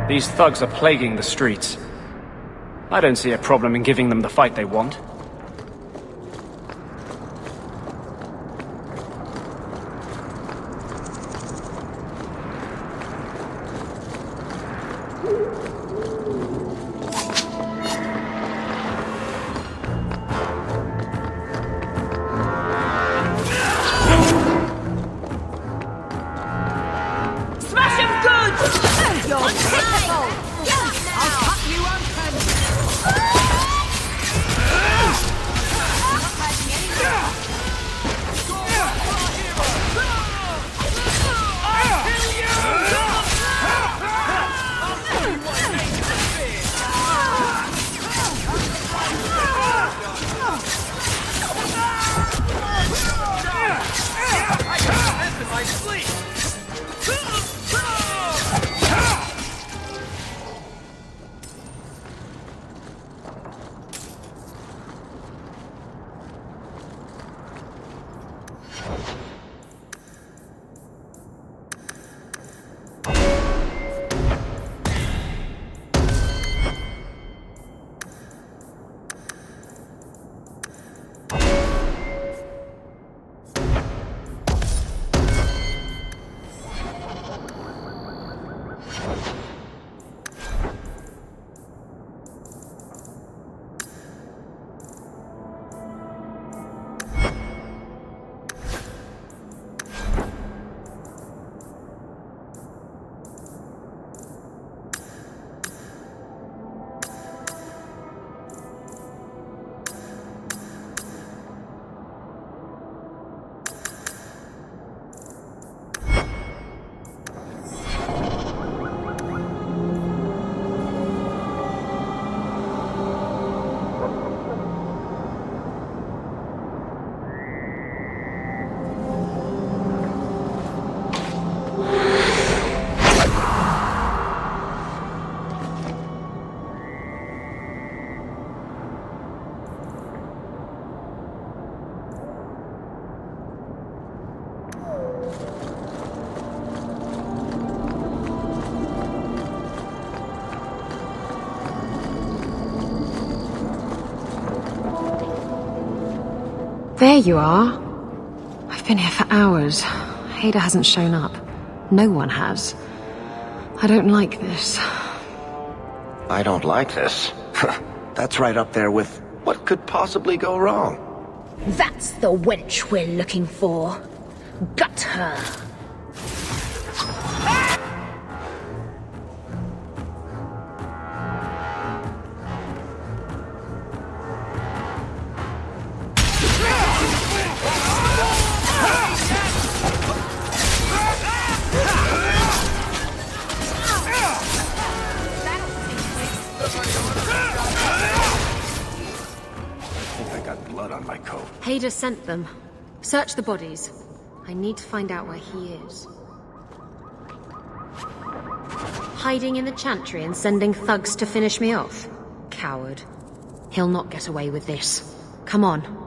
These thugs are plaguing the streets. I don't see a problem in giving them the fight they want. There you are. I've been here for hours. Ada hasn't shown up. No one has. I don't like this. I don't like this. That's right up there with what could possibly go wrong. That's the wench we're looking for. Gut her. Ada sent them. Search the bodies. I need to find out where he is. Hiding in the chantry and sending thugs to finish me off? Coward. He'll not get away with this. Come on.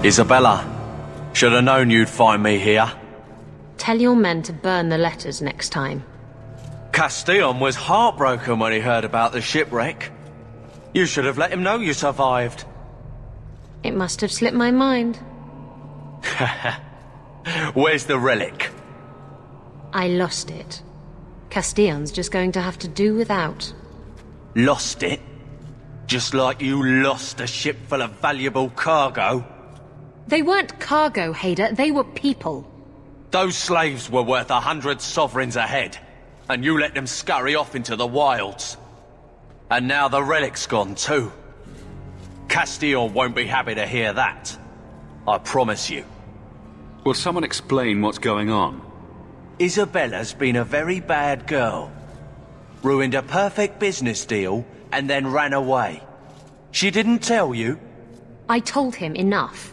Isabella, should have known you'd find me here. Tell your men to burn the letters next time. Castillon was heartbroken when he heard about the shipwreck. You should have let him know you survived. It must have slipped my mind. Where's the relic? I lost it. Castillon's just going to have to do without. Lost it? Just like you lost a ship full of valuable cargo? They weren't cargo, Hader. They were people. Those slaves were worth 100 sovereigns a head, and you let them scurry off into the wilds. And now the relic's gone too. Castillon won't be happy to hear that. I promise you. Will someone explain what's going on? Isabella's been a very bad girl. Ruined a perfect business deal, and then ran away. She didn't tell you? I told him enough.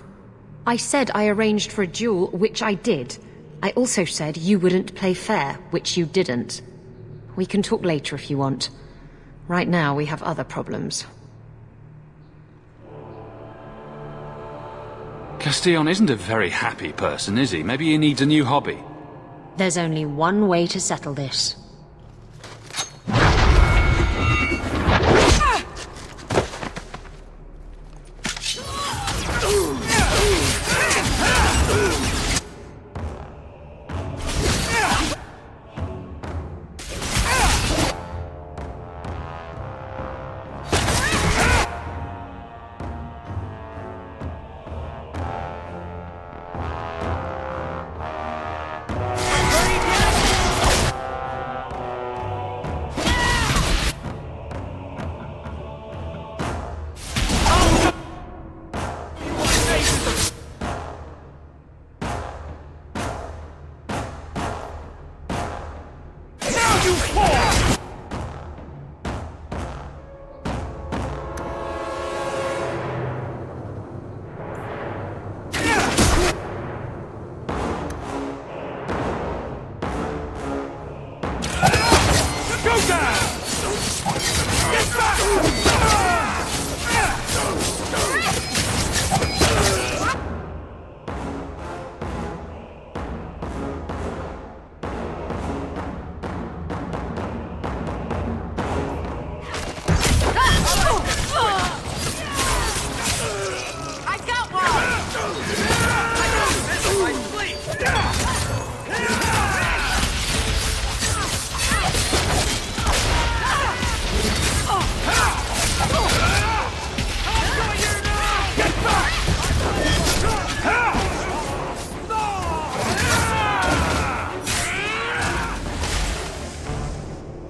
I said I arranged for a duel, which I did. I also said you wouldn't play fair, which you didn't. We can talk later if you want. Right now, we have other problems. Castillon isn't a very happy person, is he? Maybe he needs a new hobby. There's only one way to settle this.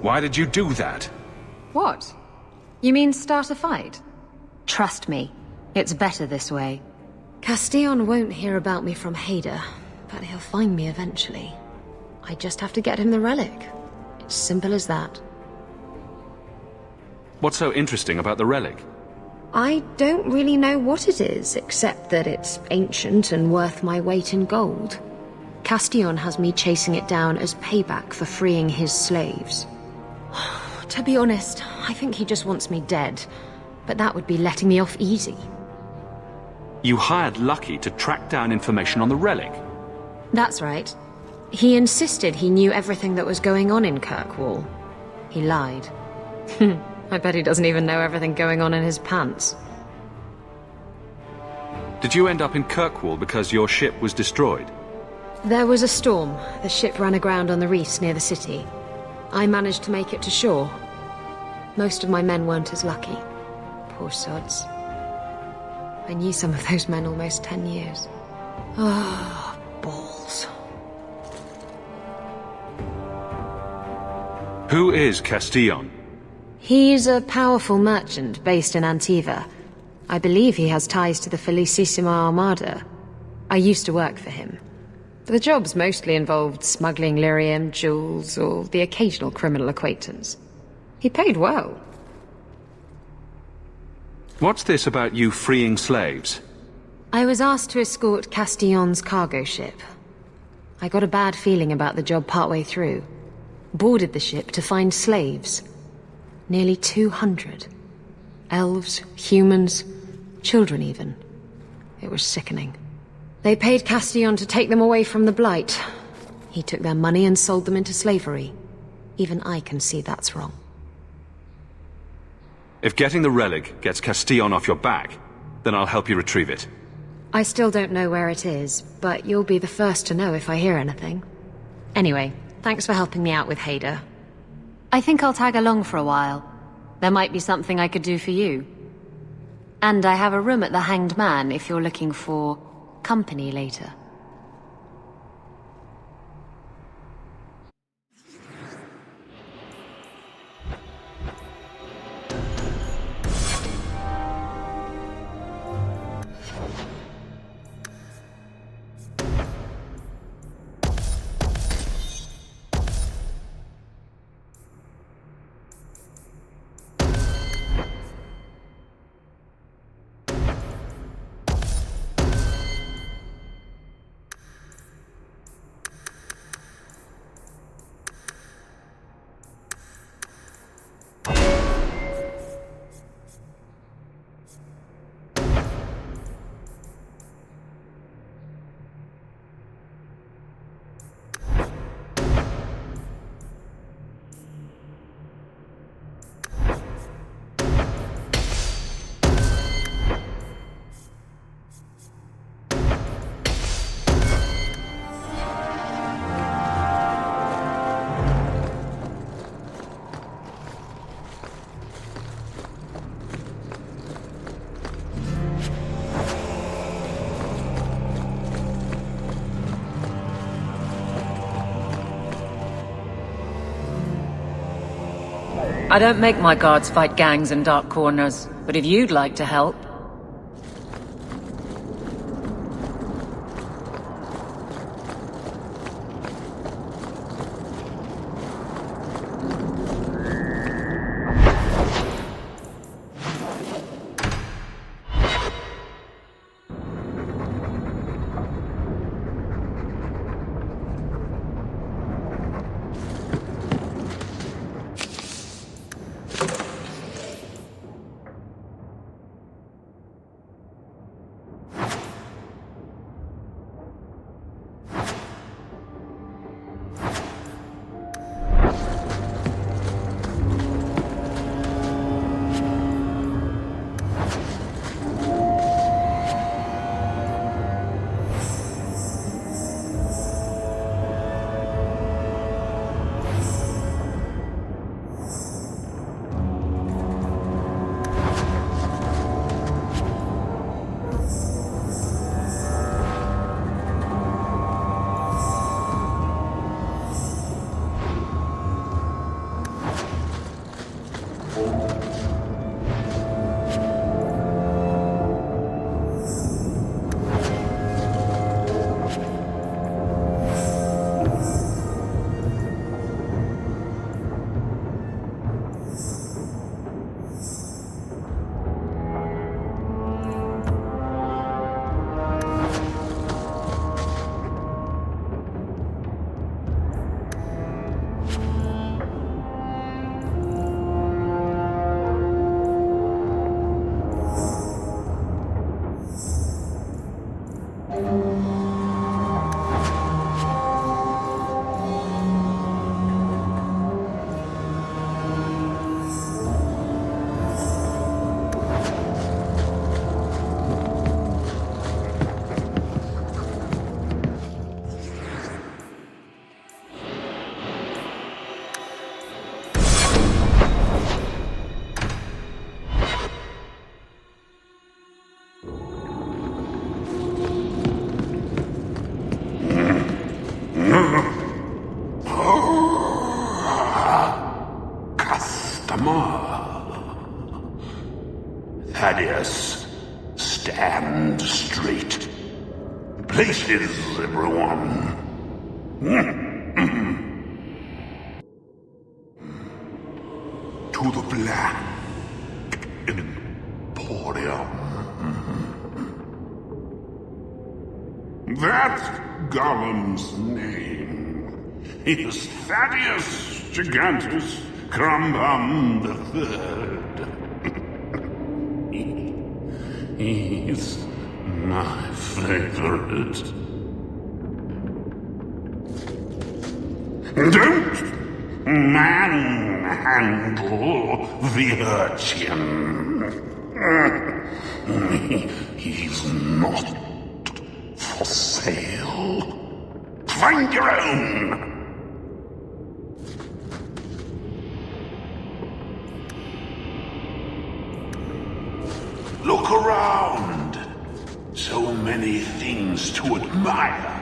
Why did you do that? What? You mean start a fight? Trust me, it's better this way. Castillon won't hear about me from Hader, but he'll find me eventually. I just have to get him the relic. It's simple as that. What's so interesting about the relic? I don't really know what it is, except that it's ancient and worth my weight in gold. Castillon has me chasing it down as payback for freeing his slaves. To be honest, I think he just wants me dead, but that would be letting me off easy. You hired Lucky to track down information on the relic? That's right. He insisted he knew everything that was going on in Kirkwall. He lied. I bet he doesn't even know everything going on in his pants. Did you end up in Kirkwall because your ship was destroyed? There was a storm. The ship ran aground on the reefs near the city. I managed to make it to shore. Most of my men weren't as lucky. Poor sods. I knew some of those men almost 10 years. Ah, balls. Who is Castillon? He's a powerful merchant based in Antiva. I believe he has ties to the Felicissima Armada. I used to work for him. The jobs mostly involved smuggling lyrium, jewels, or the occasional criminal acquaintance. He paid well. What's this about you freeing slaves? I was asked to escort Castillon's cargo ship. I got a bad feeling about the job partway through. Boarded the ship to find slaves. Nearly 200. Elves, humans, children even. It was sickening. They paid Castillon to take them away from the Blight. He took their money and sold them into slavery. Even I can see that's wrong. If getting the relic gets Castillon off your back, then I'll help you retrieve it. I still don't know where it is, but you'll be the first to know if I hear anything. Anyway, thanks for helping me out with Hader. I think I'll tag along for a while. There might be something I could do for you. And I have a room at the Hanged Man if you're looking for company later. I don't make my guards fight gangs in dark corners, but if you'd like to help... Thedas, stand straight. Places, everyone. To the Black Emporium. That's Gollum's name. Is Thaddeus Gigantus Crumbum III. He's My favorite. Don't manhandle the urchin. He's not for sale. Find your own! Look around. So many things to admire.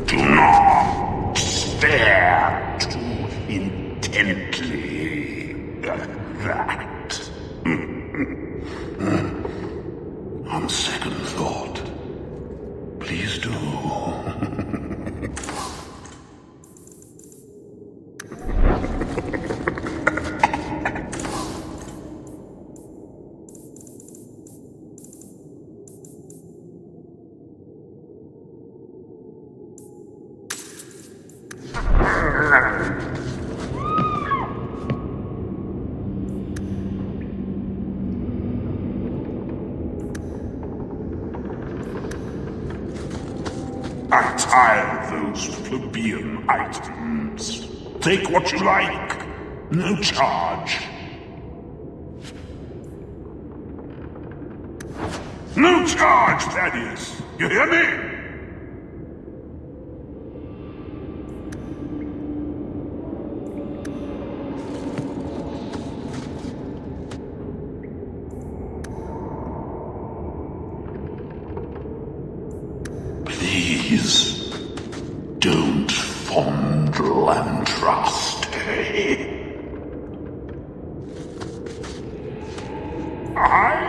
Do not stare too intently at that. On second thought, please do. I tired those plebeian items. Take what you like. No charge. No charge, Thaddeus. You hear me? Please, don't fondle and trust, eh? I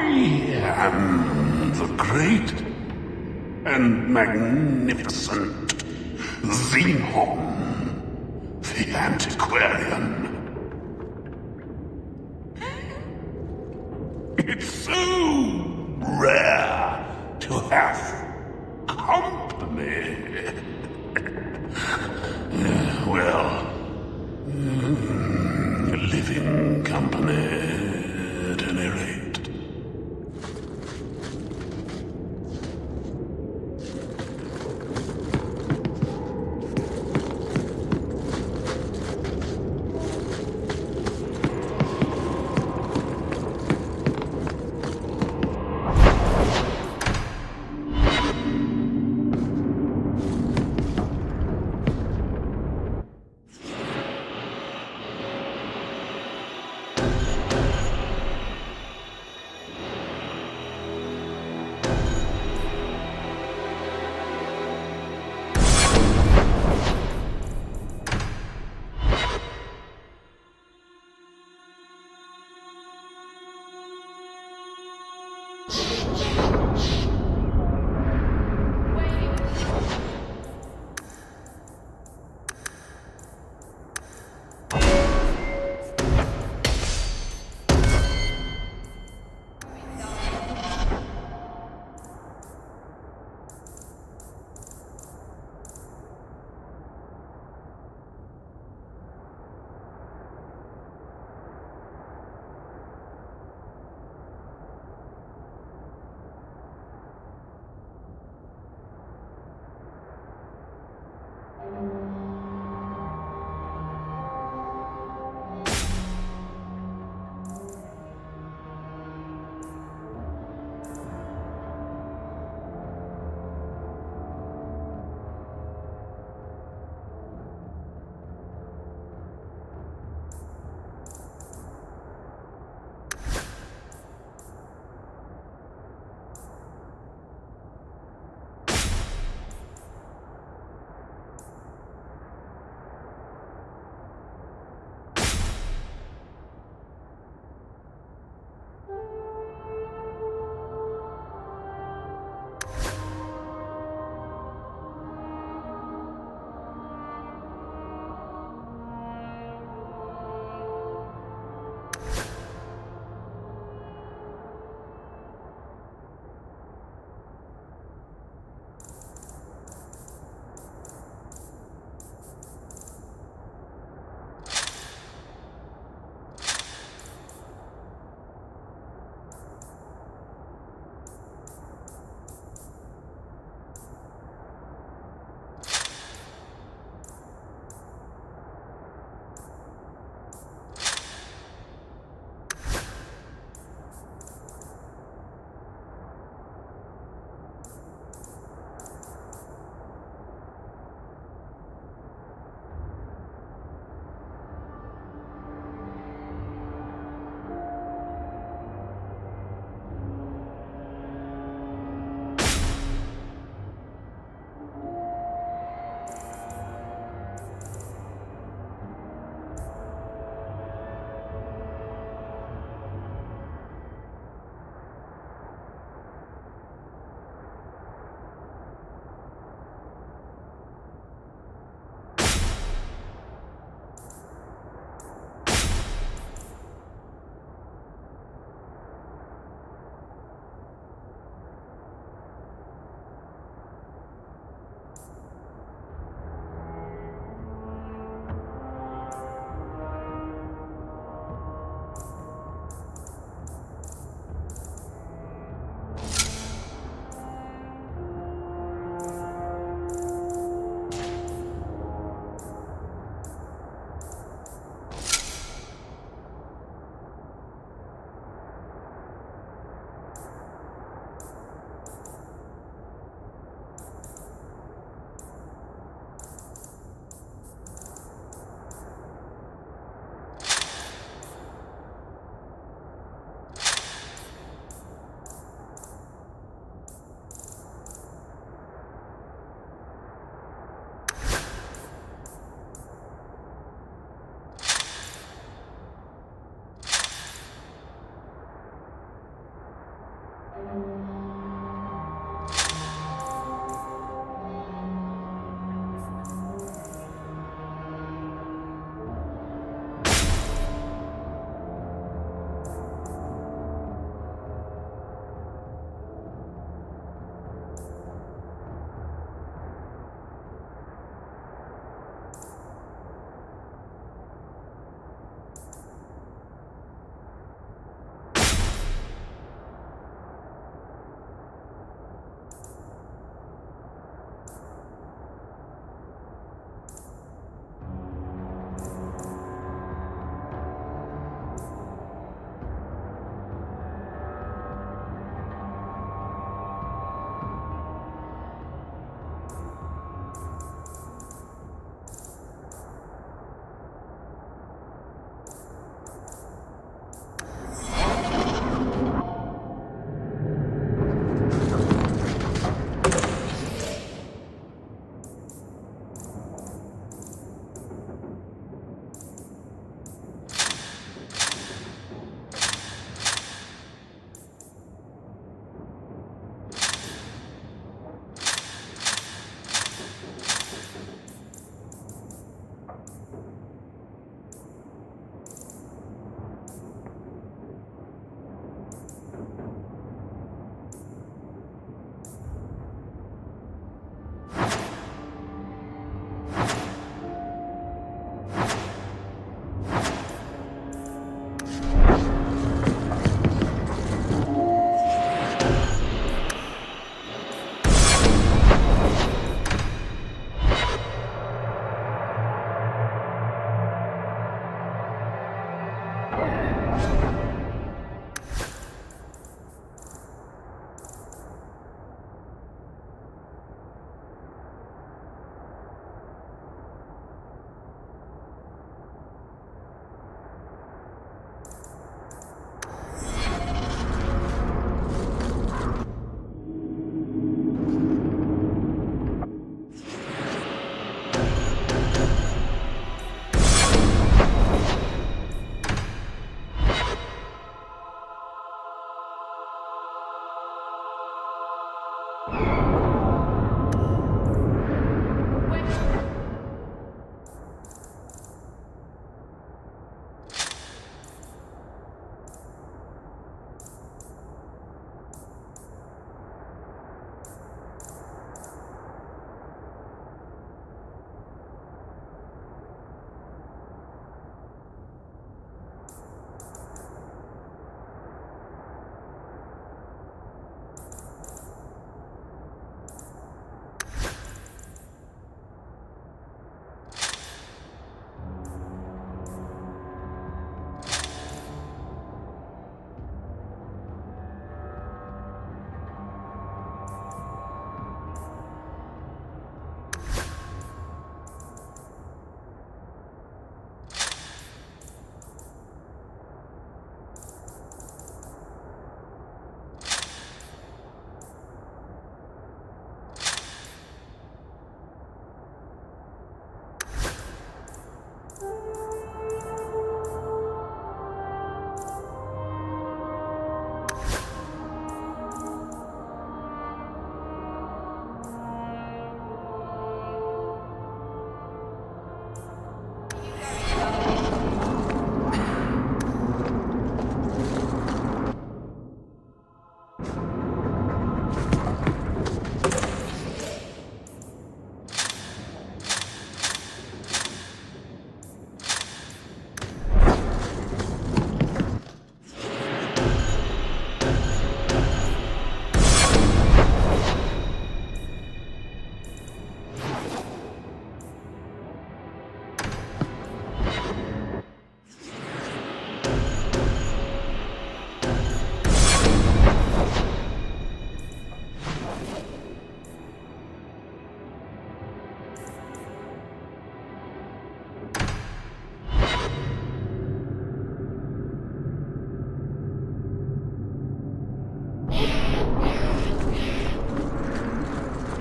am the great and magnificent Xenon, the antiquarian. It's so rare to have company. Well, living company at any rate.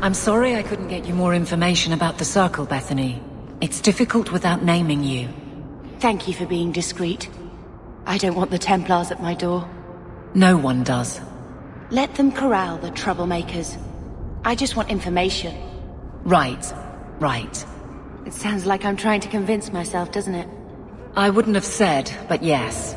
I'm sorry I couldn't get you more information about the Circle, Bethany. It's difficult without naming you. Thank you for being discreet. I don't want the Templars at my door. No one does. Let them corral the troublemakers. I just want information. Right. It sounds like I'm trying to convince myself, doesn't it? I wouldn't have said, but yes.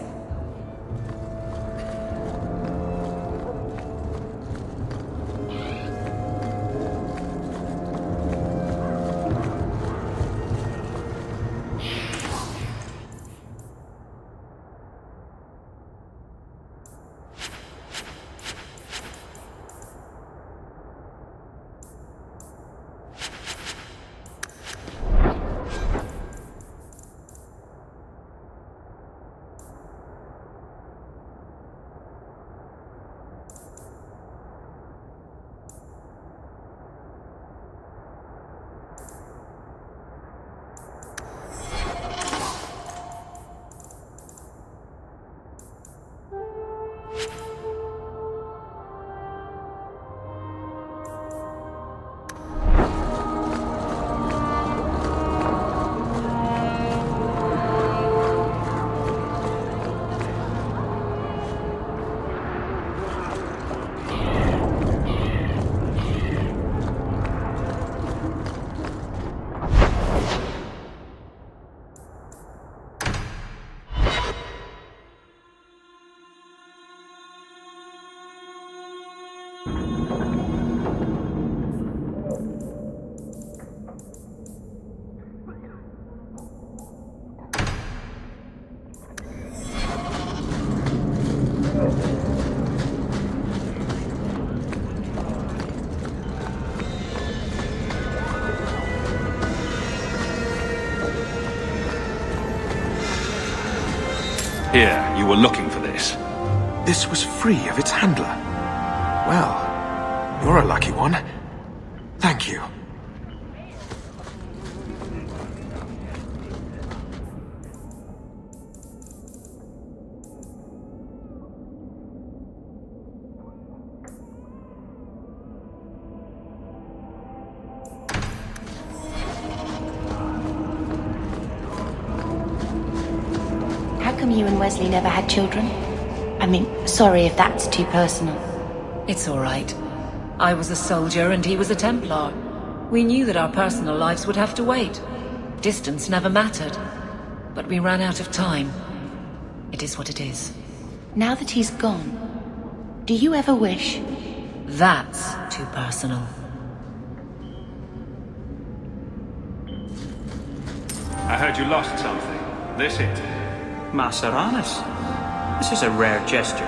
Here, you were looking for this. This was free of its handler. Well, you're a lucky one. Thank you. How come you and Wesley never had children? I mean, sorry if that's too personal. It's all right. I was a soldier and he was a Templar. We knew that our personal lives would have to wait. Distance never mattered. But we ran out of time. It is what it is. Now that he's gone, do you ever wish? That's too personal. I heard you lost something. This it? Maceranis. This is a rare gesture.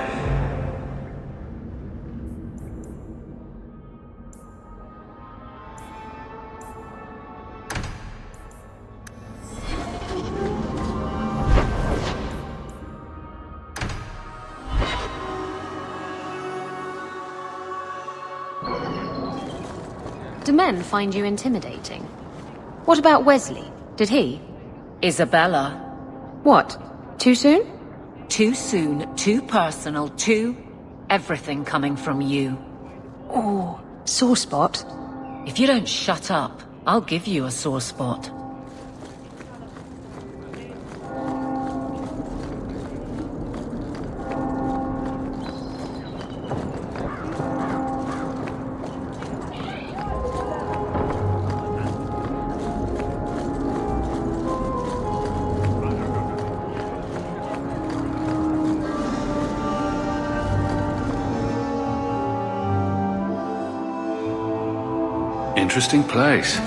Do men find you intimidating? What about Wesley? Did he? Isabella. What? Too soon? Too soon, too personal, too... everything coming from you. Oh, sore spot. If you don't shut up, I'll give you a sore spot. Interesting place.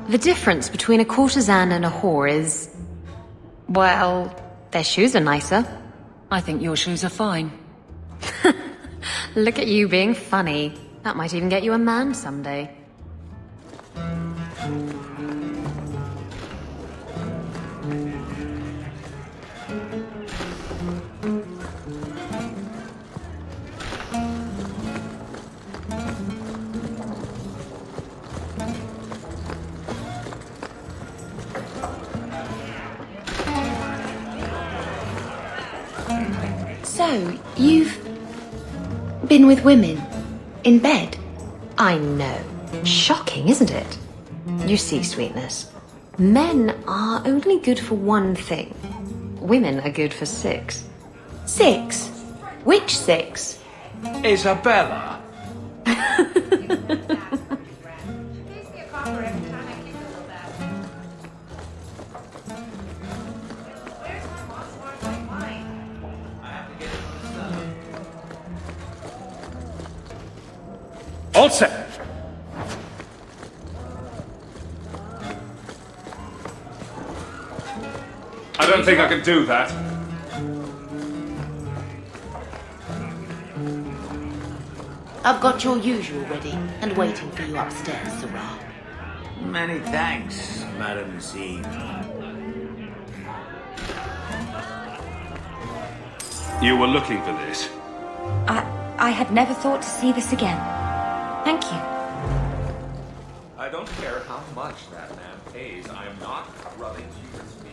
The difference between a courtesan and a whore is... well, their shoes are nicer. I think your shoes are fine. Look at you being funny. That might even get you a man someday. So, you've been with women? In bed? I know. Shocking, isn't it? You see, Sweetness, men are only good for one thing. Women are good for 6. 6? Which 6? Isabella! All set! I don't think I can do that. I've got your usual ready and waiting for you upstairs, Sarah. Many thanks, Madam C. You were looking for this. I had never thought to see this again. Thank you. I don't care how much that man pays. I am not running human speed.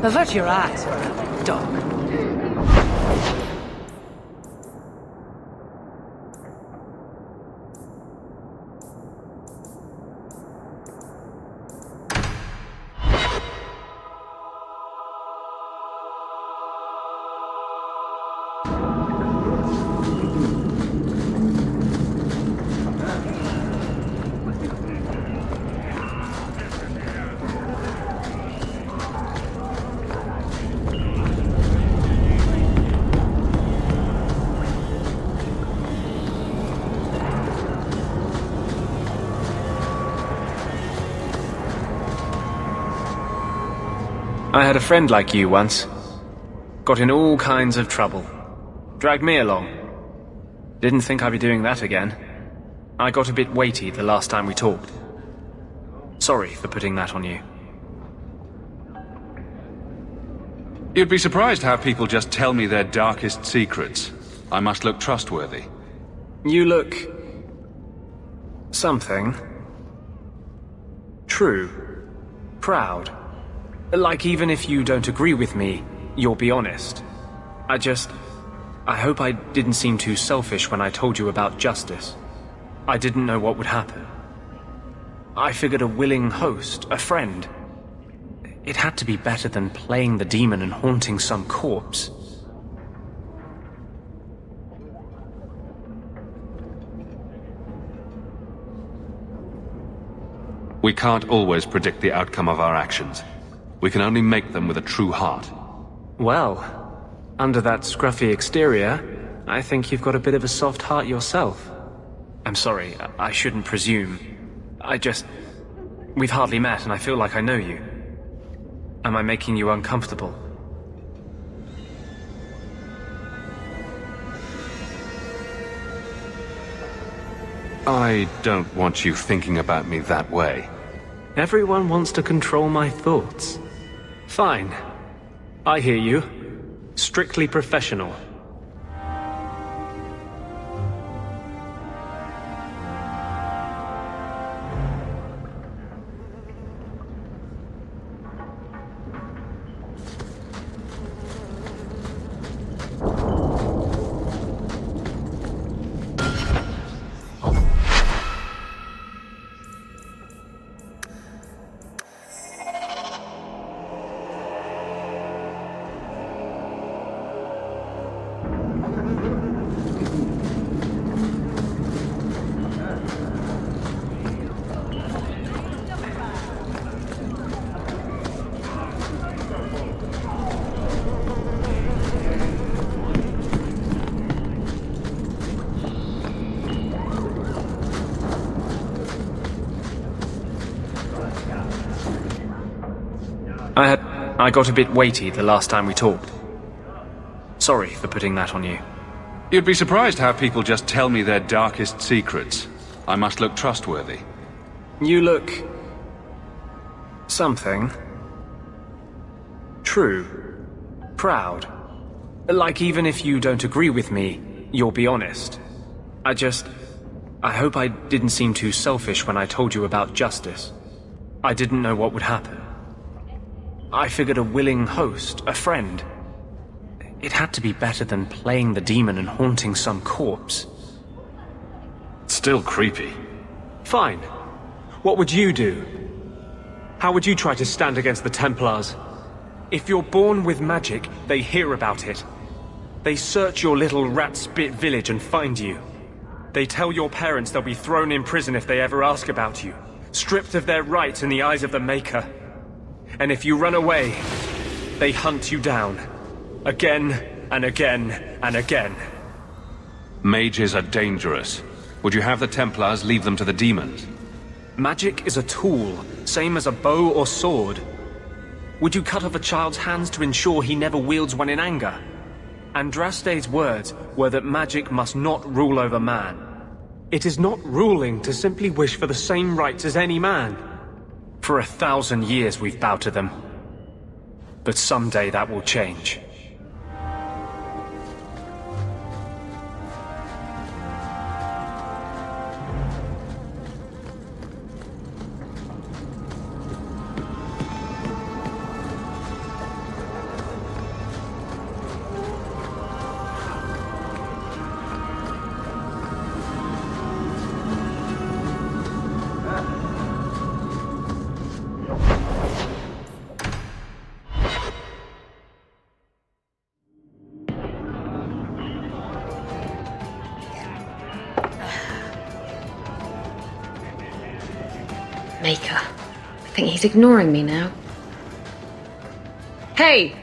Avert your eyes for a dog. I had a friend like you once. Got in all kinds of trouble. Dragged me along. Didn't think I'd be doing that again. I got a bit weighty the last time we talked. Sorry for putting that on you. You'd be surprised how people just tell me their darkest secrets. I must look trustworthy. You look... something. True. Proud. Like even if you don't agree with me, you'll be honest. I hope I didn't seem too selfish when I told you about justice. I didn't know what would happen. I figured a willing host, a friend. It had to be better than playing the demon and haunting some corpse. We can't always predict the outcome of our actions. We can only make them with a true heart. Well, under that scruffy exterior, I think you've got a bit of a soft heart yourself. I'm sorry, I shouldn't presume. We've hardly met and I feel like I know you. Am I making you uncomfortable? I don't want you thinking about me that way. Everyone wants to control my thoughts. Fine. I hear you. Strictly professional. I got a bit weighty the last time we talked. Sorry for putting that on you. You'd be surprised how people just tell me their darkest secrets. I must look trustworthy. You look... something. True. Proud. Like even if you don't agree with me, you'll be honest. I hope I didn't seem too selfish when I told you about justice. I didn't know what would happen. I figured a willing host, a friend. It had to be better than playing the demon and haunting some corpse. Still creepy. Fine. What would you do? How would you try to stand against the Templars? If you're born with magic, they hear about it. They search your little rat-spit village and find you. They tell your parents they'll be thrown in prison if they ever ask about you, stripped of their rights in the eyes of the Maker. And if you run away, they hunt you down. Again, and again, and again. Mages are dangerous. Would you have the Templars leave them to the demons? Magic is a tool, same as a bow or sword. Would you cut off a child's hands to ensure he never wields one in anger? Andraste's words were that magic must not rule over man. It is not ruling to simply wish for the same rights as any man. For 1,000 years we've bowed to them. But someday that will change. Maker. I think he's ignoring me now. Hey!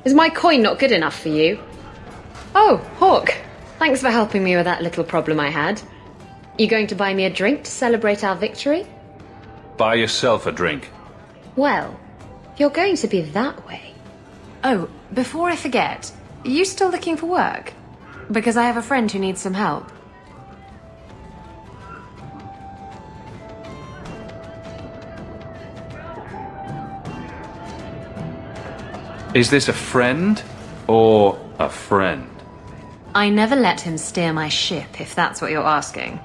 Is my coin not good enough for you? Oh, Hawke. Thanks for helping me with that little problem I had. You going to buy me a drink to celebrate our victory? Buy yourself a drink. Well, if you're going to be that way... Oh, before I forget, are you still looking for work? Because I have a friend who needs some help. Is this a friend or a friend? I never let him steer my ship, if that's what you're asking.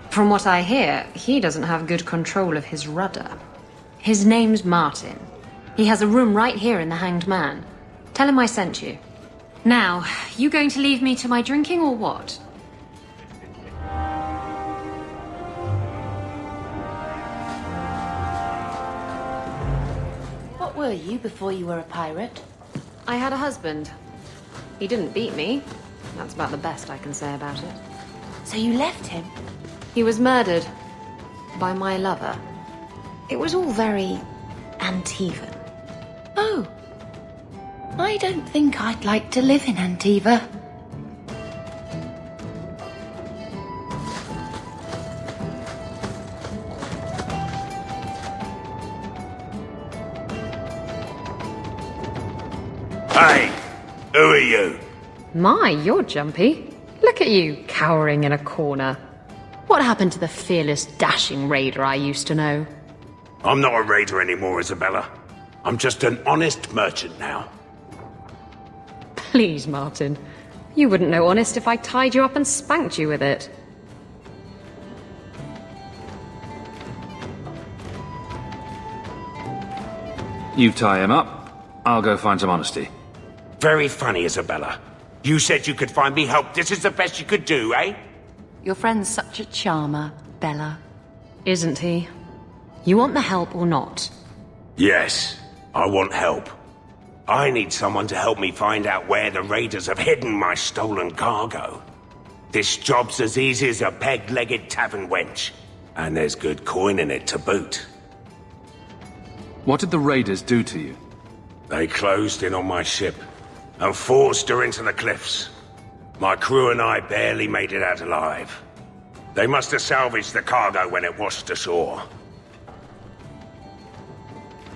From what I hear, he doesn't have good control of his rudder. His name's Martin. He has a room right here in the Hanged Man. Tell him I sent you. Now, you going to leave me to my drinking or what? What were you before you were a pirate? I had a husband. He didn't beat me. That's about the best I can say about it. So you left him? He was murdered. By my lover. It was all very... Antivan. Oh. I don't think I'd like to live in Antiva. Hey, who are you? My, you're jumpy. Look at you, cowering in a corner. What happened to the fearless, dashing raider I used to know? I'm not a raider anymore, Isabella. I'm just an honest merchant now. Please, Martin. You wouldn't know honest if I tied you up and spanked you with it. You tie him up, I'll go find some honesty. Very funny, Isabella. You said you could find me help. This is the best you could do, eh? Your friend's such a charmer, Bella. Isn't he? You want the help or not? Yes, I want help. I need someone to help me find out where the raiders have hidden my stolen cargo. This job's as easy as a peg-legged tavern wench. And there's good coin in it to boot. What did the raiders do to you? They closed in on my ship and forced her into the cliffs. My crew and I barely made it out alive. They must have salvaged the cargo when it washed ashore.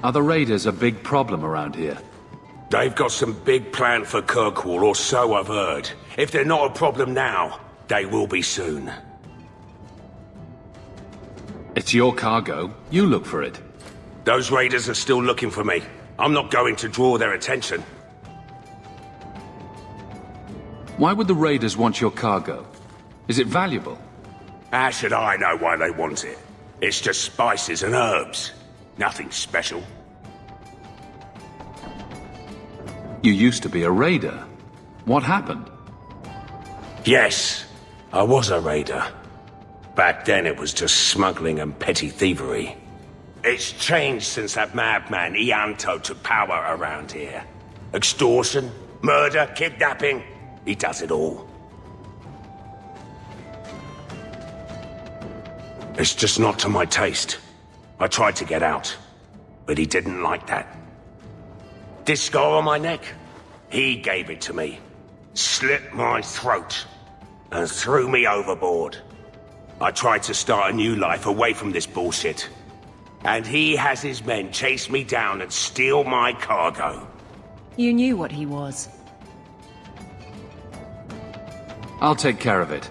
Are the raiders a big problem around here? They've got some big plan for Kirkwall, or so I've heard. If they're not a problem now, they will be soon. It's your cargo. You look for it. Those raiders are still looking for me. I'm not going to draw their attention. Why would the raiders want your cargo? Is it valuable? How should I know why they want it? It's just spices and herbs. Nothing special. You used to be a raider. What happened? Yes, I was a raider. Back then it was just smuggling and petty thievery. It's changed since that madman Ianto took power around here. Extortion, murder, kidnapping. He does it all. It's just not to my taste. I tried to get out, but he didn't like that. This scar on my neck, he gave it to me. Slit my throat and threw me overboard. I tried to start a new life away from this bullshit. And he has his men chase me down and steal my cargo. You knew what he was. I'll take care of it.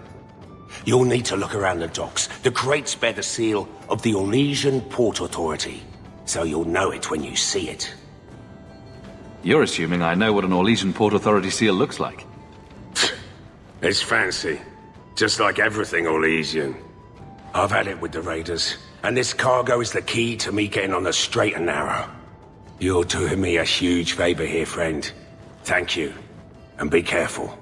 You'll need to look around the docks. The crates bear the seal of the Orlesian Port Authority, so you'll know it when you see it. You're assuming I know what an Orlesian Port Authority seal looks like. It's fancy. Just like everything Orlesian. I've had it with the raiders, and this cargo is the key to me getting on the straight and narrow. You're doing me a huge favor here, friend. Thank you, and be careful.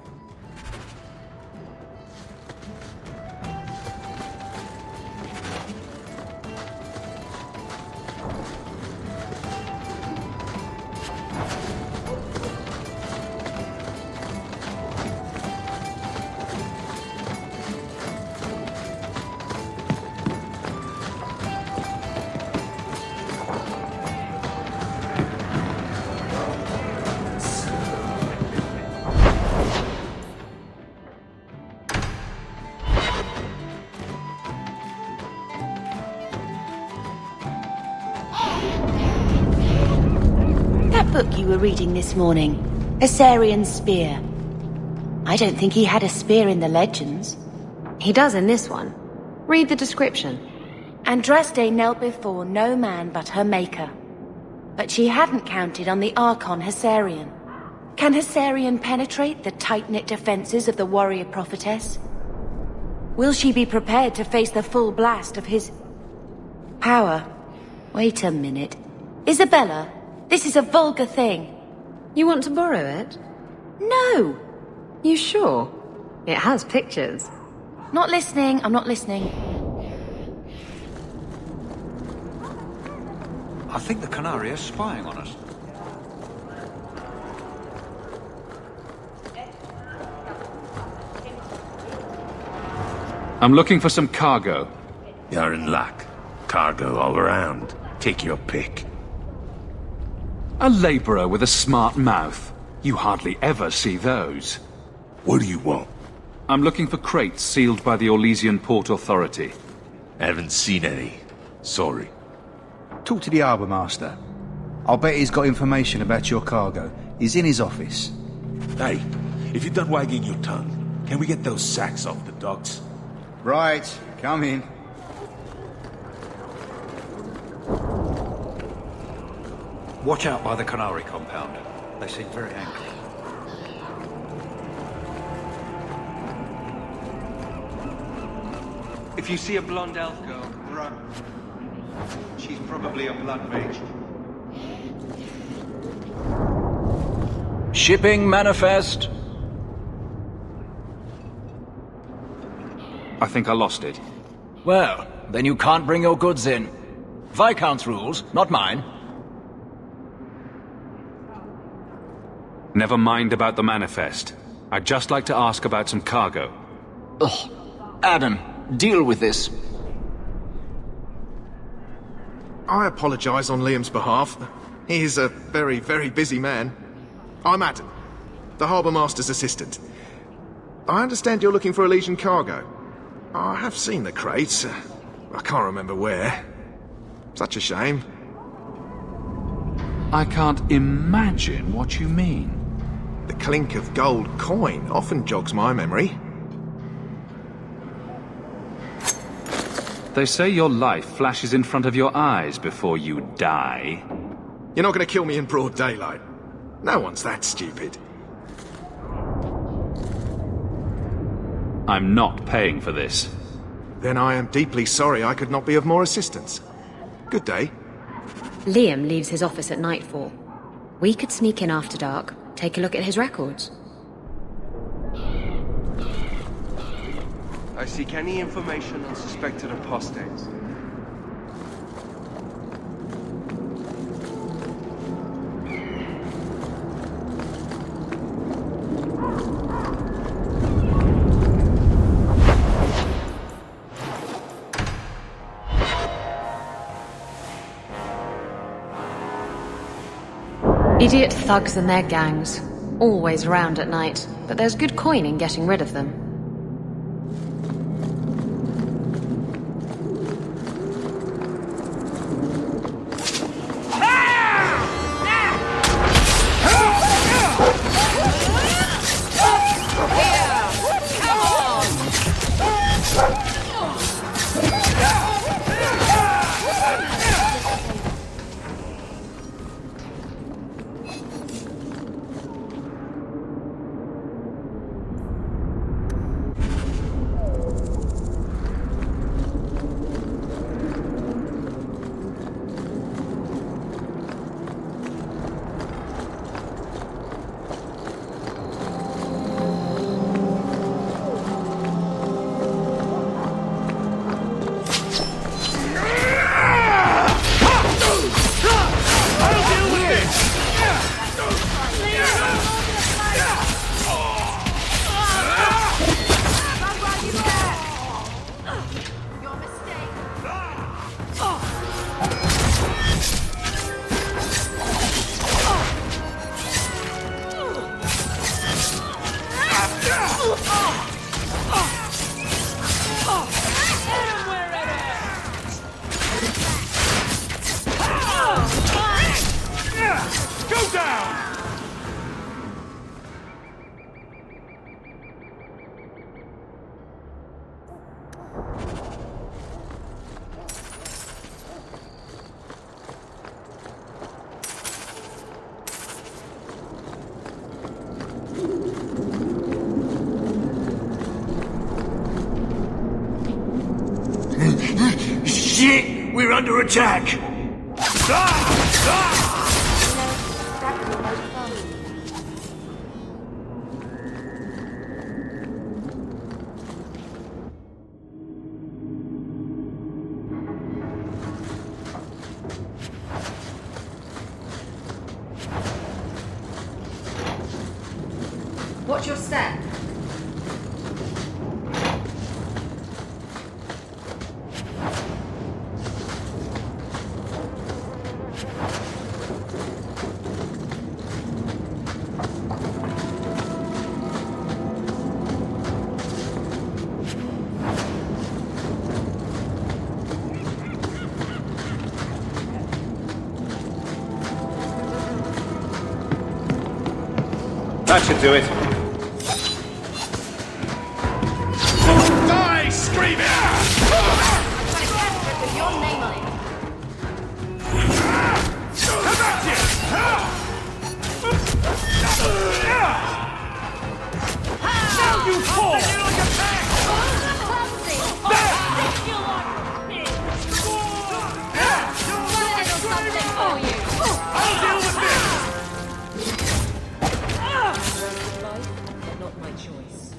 Book you were reading this morning, Assyrian Spear. I don't think he had a spear in the legends. He does in this one. Read the description. Andraste knelt before no man but her maker. But she hadn't counted on the Archon Hessarian. Can Hessarian penetrate the tight-knit defenses of the warrior prophetess? Will she be prepared to face the full blast of his power? Wait a minute. Isabella, this is a vulgar thing. You want to borrow it? No! You sure? It has pictures. Not listening, I'm not listening. I think the Canary is spying on us. I'm looking for some cargo. You're in luck. Cargo all around. Take your pick. A laborer with a smart mouth. You hardly ever see those. What do you want? I'm looking for crates sealed by the Orlesian Port Authority. Haven't seen any. Sorry. Talk to the Harbour Master. I'll bet he's got information about your cargo. He's in his office. Hey, if you're done wagging your tongue, can we get those sacks off the docks? Right, come in. Watch out by the Canary compound. They seem very angry. If you see a blonde elf girl, run. She's probably a blood mage. Shipping manifest. I think I lost it. Well, then you can't bring your goods in. Viscount's rules, not mine. Never mind about the manifest. I'd just like to ask about some cargo. Ugh. Adam, deal with this. I apologize on Liam's behalf. He is a very, very busy man. I'm Adam, the Harbour Master's assistant. I understand you're looking for Elysian cargo. I have seen the crates. I can't remember where. Such a shame. I can't imagine what you mean. The clink of gold coin often jogs my memory. They say your life flashes in front of your eyes before you die. You're not going to kill me in broad daylight. No one's that stupid. I'm not paying for this. Then I am deeply sorry I could not be of more assistance. Good day. Liam leaves his office at nightfall. We could sneak in after dark, take a look at his records. I seek any information on suspected apostates. Idiot thugs and their gangs. Always around at night, but there's good coin in getting rid of them. Shit! We're under attack! Watch your step. That should do it. Die screaming! With your name on it. Come at you! Now you fall! I'll deal with this! Not my choice.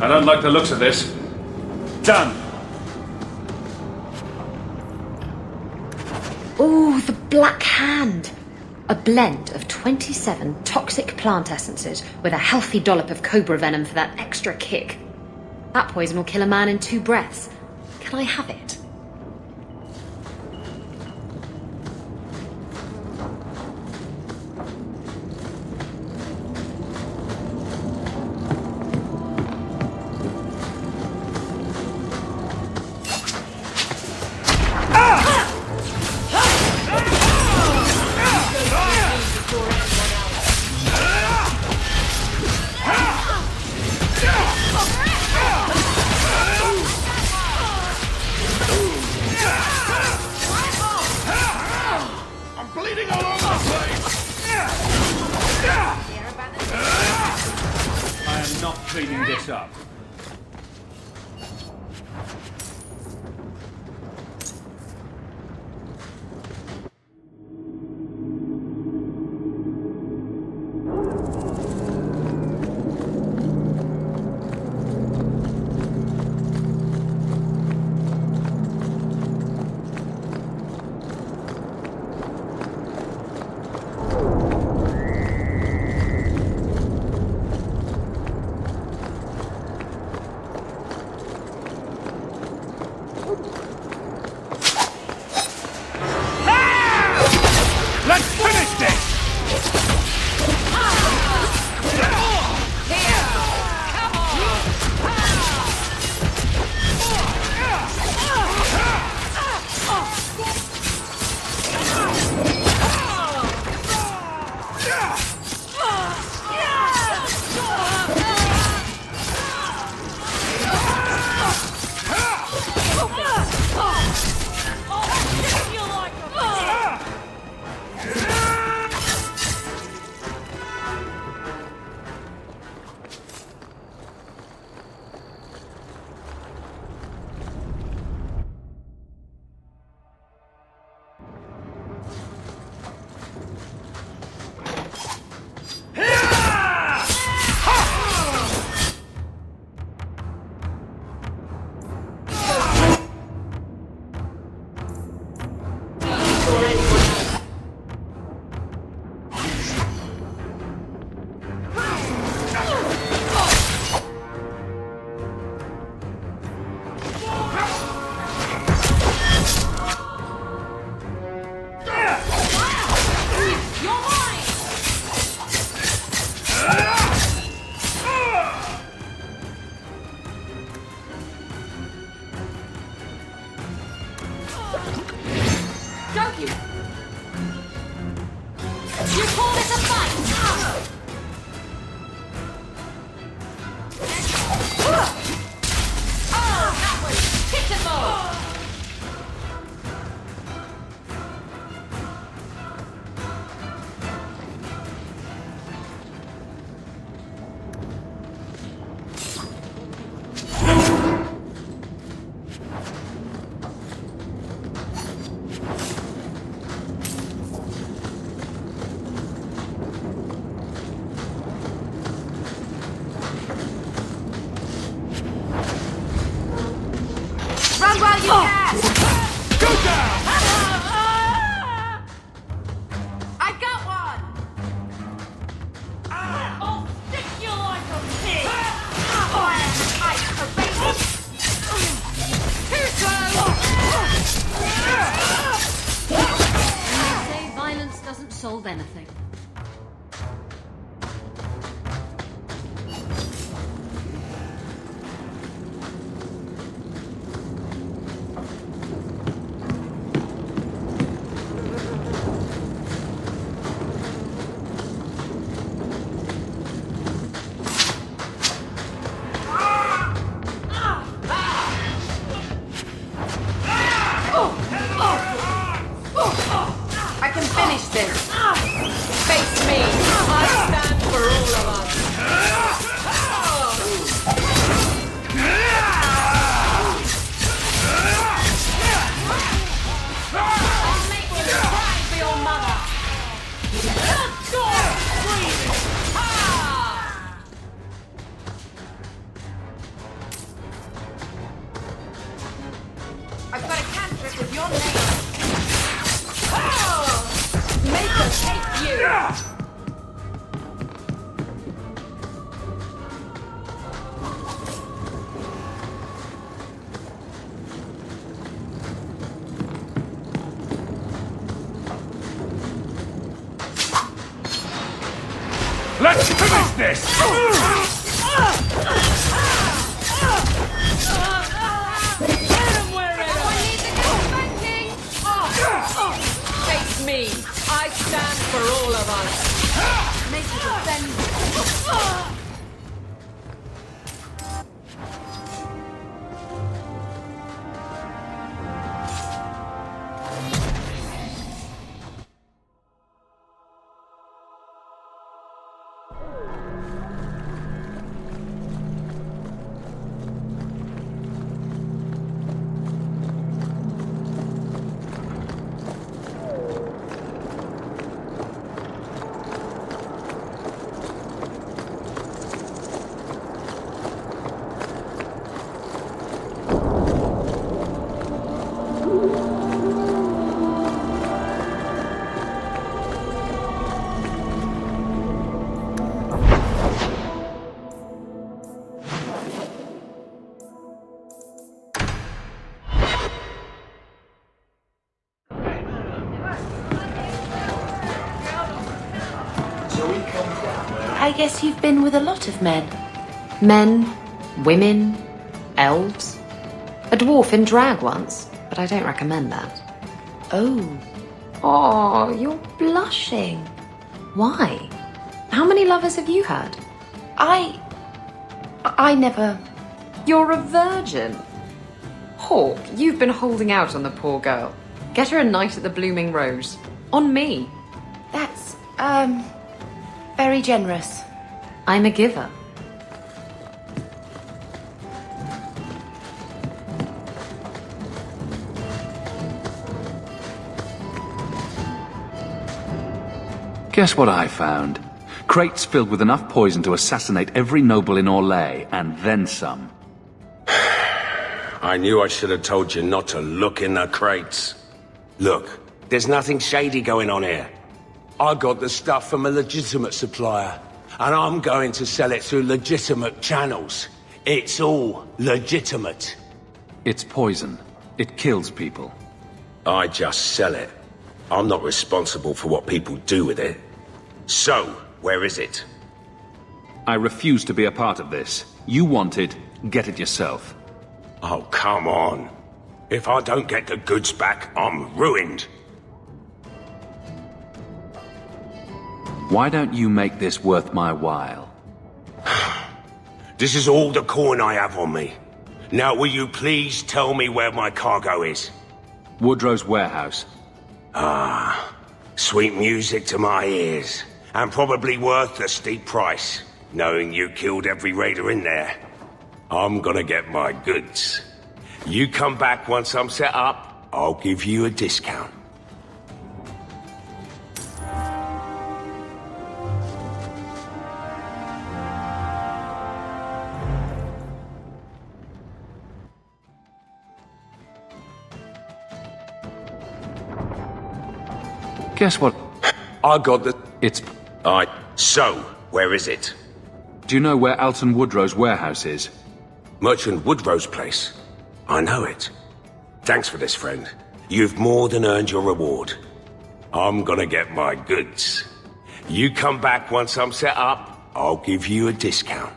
I don't like the looks of this. Done. Ooh, the Black Hand. A blend of 27 toxic plant essences with a healthy dollop of cobra venom for that extra kick. That poison will kill a man in 2 breaths. Can I have it? Cleaning this up. Solve anything. I can finish this. Face me. I stand for all of us. I'll make you cry for your mother. Your name. Make us hate you. Let's finish this! Face me. I stand for all of us. Make us offend. I guess you've been with a lot of men. Men, women, elves. A dwarf in drag once, but I don't recommend that. Oh. Oh, you're blushing. Why? How many lovers have you had? I never... You're a virgin. Hawke, you've been holding out on the poor girl. Get her a night at the Blooming Rose. On me. That's, very generous. I'm a giver. Guess what I found? Crates filled with enough poison to assassinate every noble in Orlais, and then some. I knew I should have told you not to look in the crates. Look, there's nothing shady going on here. I got the stuff from a legitimate supplier, and I'm going to sell it through legitimate channels. It's all legitimate. It's poison. It kills people. I just sell it. I'm not responsible for what people do with it. So, where is it? I refuse to be a part of this. You want it, get it yourself. Oh, come on. If I don't get the goods back, I'm ruined. Why don't you make this worth my while? This is all the coin I have on me. Now will you please tell me where my cargo is? Woodrow's warehouse. Ah, sweet music to my ears. And probably worth the steep price, knowing you killed every raider in there. I'm gonna get my goods. You come back once I'm set up, I'll give you a discount. Guess what? I got the... It's... So, where is it? Do you know where Alton Woodrow's warehouse is? Merchant Woodrow's place. I know it. Thanks for this, friend. You've more than earned your reward. I'm gonna get my goods. You come back once I'm set up, I'll give you a discount.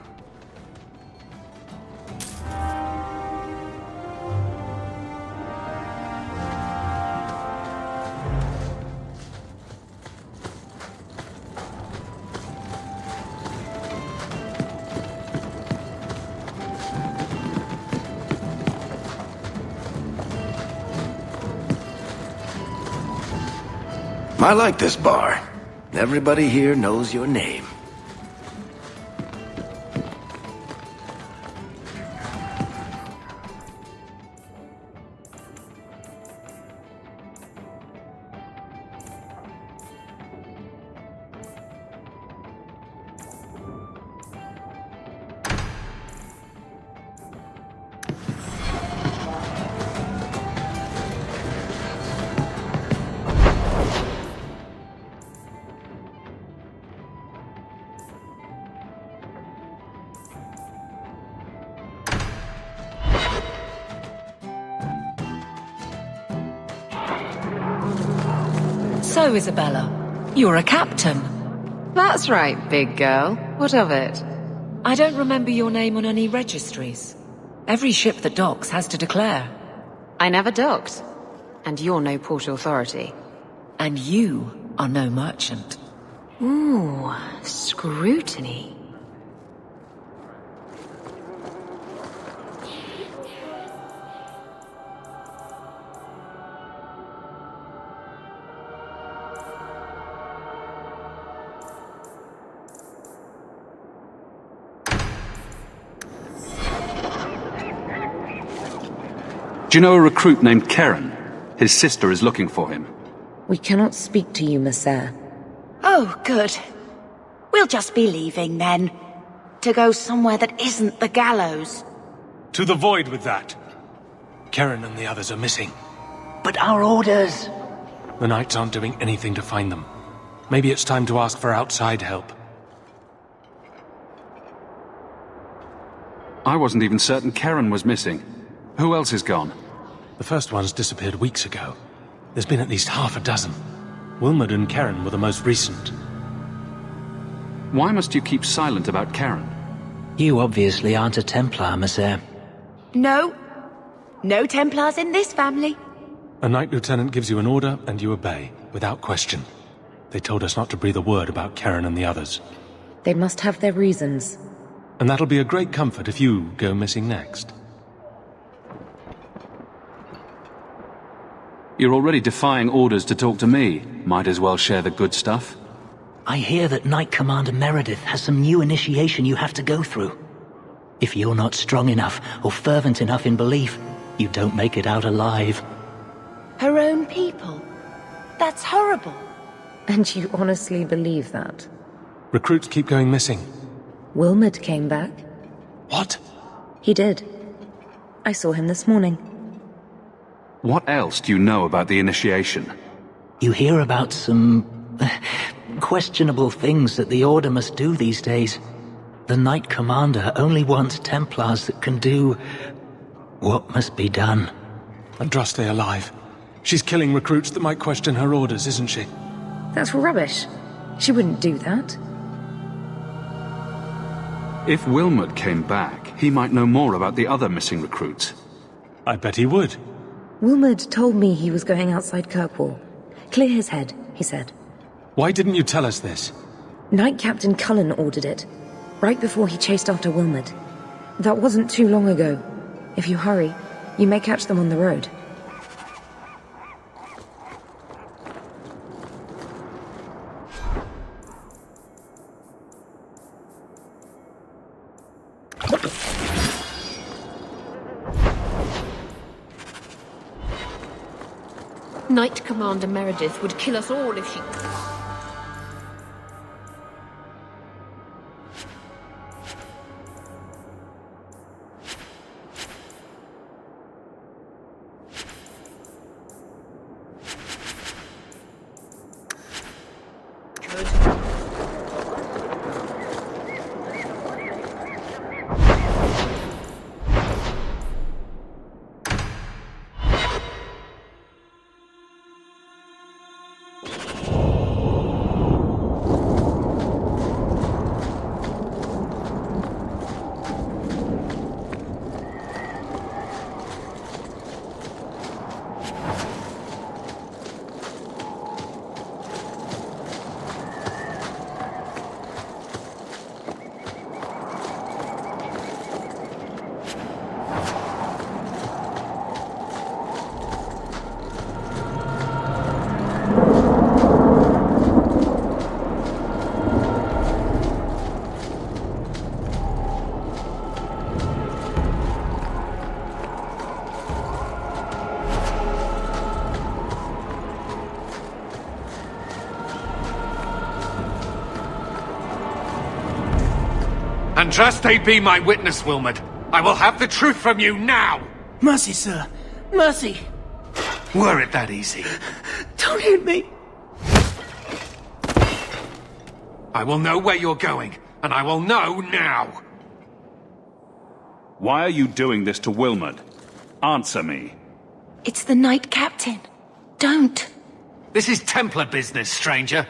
I like this bar. Everybody here knows your name. So, Isabella, you're a captain. That's right, big girl. What of it? I don't remember your name on any registries. Every ship that docks has to declare. I never docked. And you're no port authority. And you are no merchant. Ooh, scrutiny. Do you know a recruit named Karen? His sister is looking for him. We cannot speak to you, Messer. Oh, good. We'll just be leaving then. To go somewhere that isn't the gallows. To the void with that. Karen and the others are missing. But our orders... The Knights aren't doing anything to find them. Maybe it's time to ask for outside help. I wasn't even certain Karen was missing. Who else is gone? The first one's disappeared weeks ago. There's been at least half a dozen. Wilmot and Karen were the most recent. Why must you keep silent about Karen? You obviously aren't a Templar, Messer. No. No Templars in this family. A Knight Lieutenant gives you an order and you obey, without question. They told us not to breathe a word about Karen and the others. They must have their reasons. And that'll be a great comfort if you go missing next. You're already defying orders to talk to me. Might as well share the good stuff. I hear that Knight Commander Meredith has some new initiation you have to go through. If you're not strong enough or fervent enough in belief, you don't make it out alive. Her own people? That's horrible. And you honestly believe that? Recruits keep going missing. Wilmot came back. What? He did. I saw him this morning. What else do you know about the initiation? You hear about some... questionable things that the Order must do these days. The Knight Commander only wants Templars that can do... what must be done. Andraste alive. She's killing recruits that might question her orders, isn't she? That's rubbish. She wouldn't do that. If Wilmot came back, he might know more about the other missing recruits. I bet he would. Wilmot told me he was going outside Kirkwall. Clear his head, he said. Why didn't you tell us this? Knight Captain Cullen ordered it, right before he chased after Wilmot. That wasn't too long ago. If you hurry, you may catch them on the road. Knight Commander Meredith would kill us all if she... Andraste be my witness, Wilmot. I will have the truth from you now! Mercy, sir. Mercy. Were it that easy? Don't hit me. I will know where you're going, and I will know now! Why are you doing this to Wilmot? Answer me. It's the Knight Captain. Don't. This is Templar business, stranger.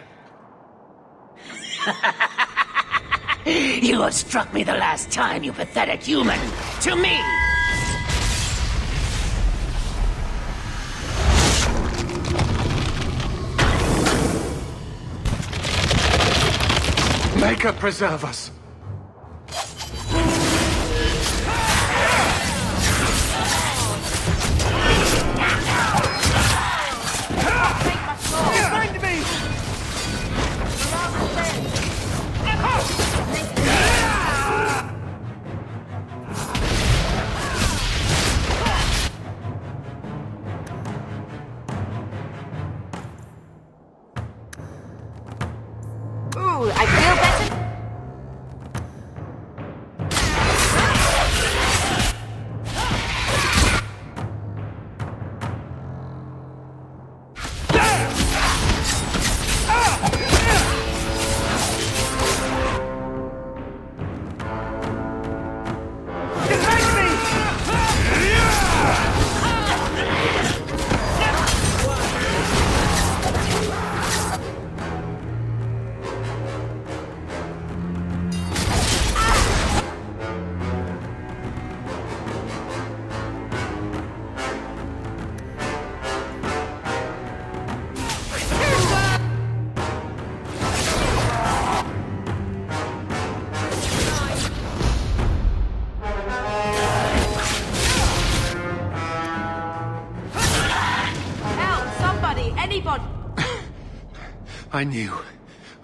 You have struck me the last time, you pathetic human. To me! Maker preserve us. Ooh, I feel better.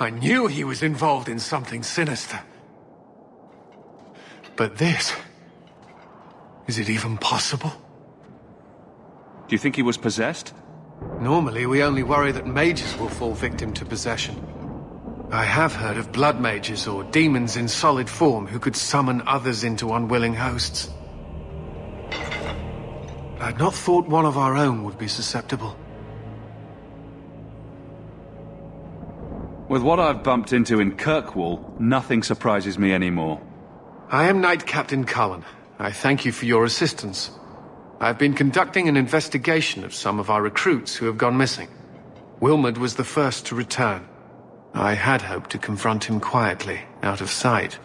I knew he was involved in something sinister. But this... is it even possible? Do you think he was possessed? Normally, we only worry that mages will fall victim to possession. I have heard of blood mages or demons in solid form who could summon others into unwilling hosts. I'd not thought one of our own would be susceptible. With what I've bumped into in Kirkwall, nothing surprises me anymore. I am Knight Captain Cullen. I thank you for your assistance. I've been conducting an investigation of some of our recruits who have gone missing. Wilmod was the first to return. I had hoped to confront him quietly, out of sight.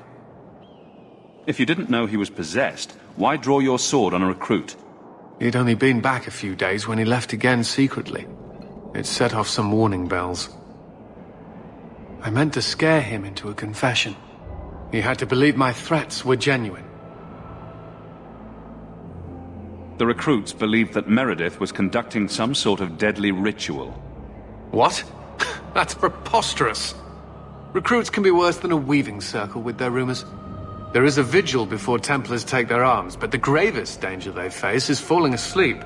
If you didn't know he was possessed, why draw your sword on a recruit? He'd only been back a few days when he left again secretly. It set off some warning bells. I meant to scare him into a confession. He had to believe my threats were genuine. The recruits believed that Meredith was conducting some sort of deadly ritual. What? That's preposterous. Recruits can be worse than a weaving circle with their rumors. There is a vigil before Templars take their arms, but the gravest danger they face is falling asleep.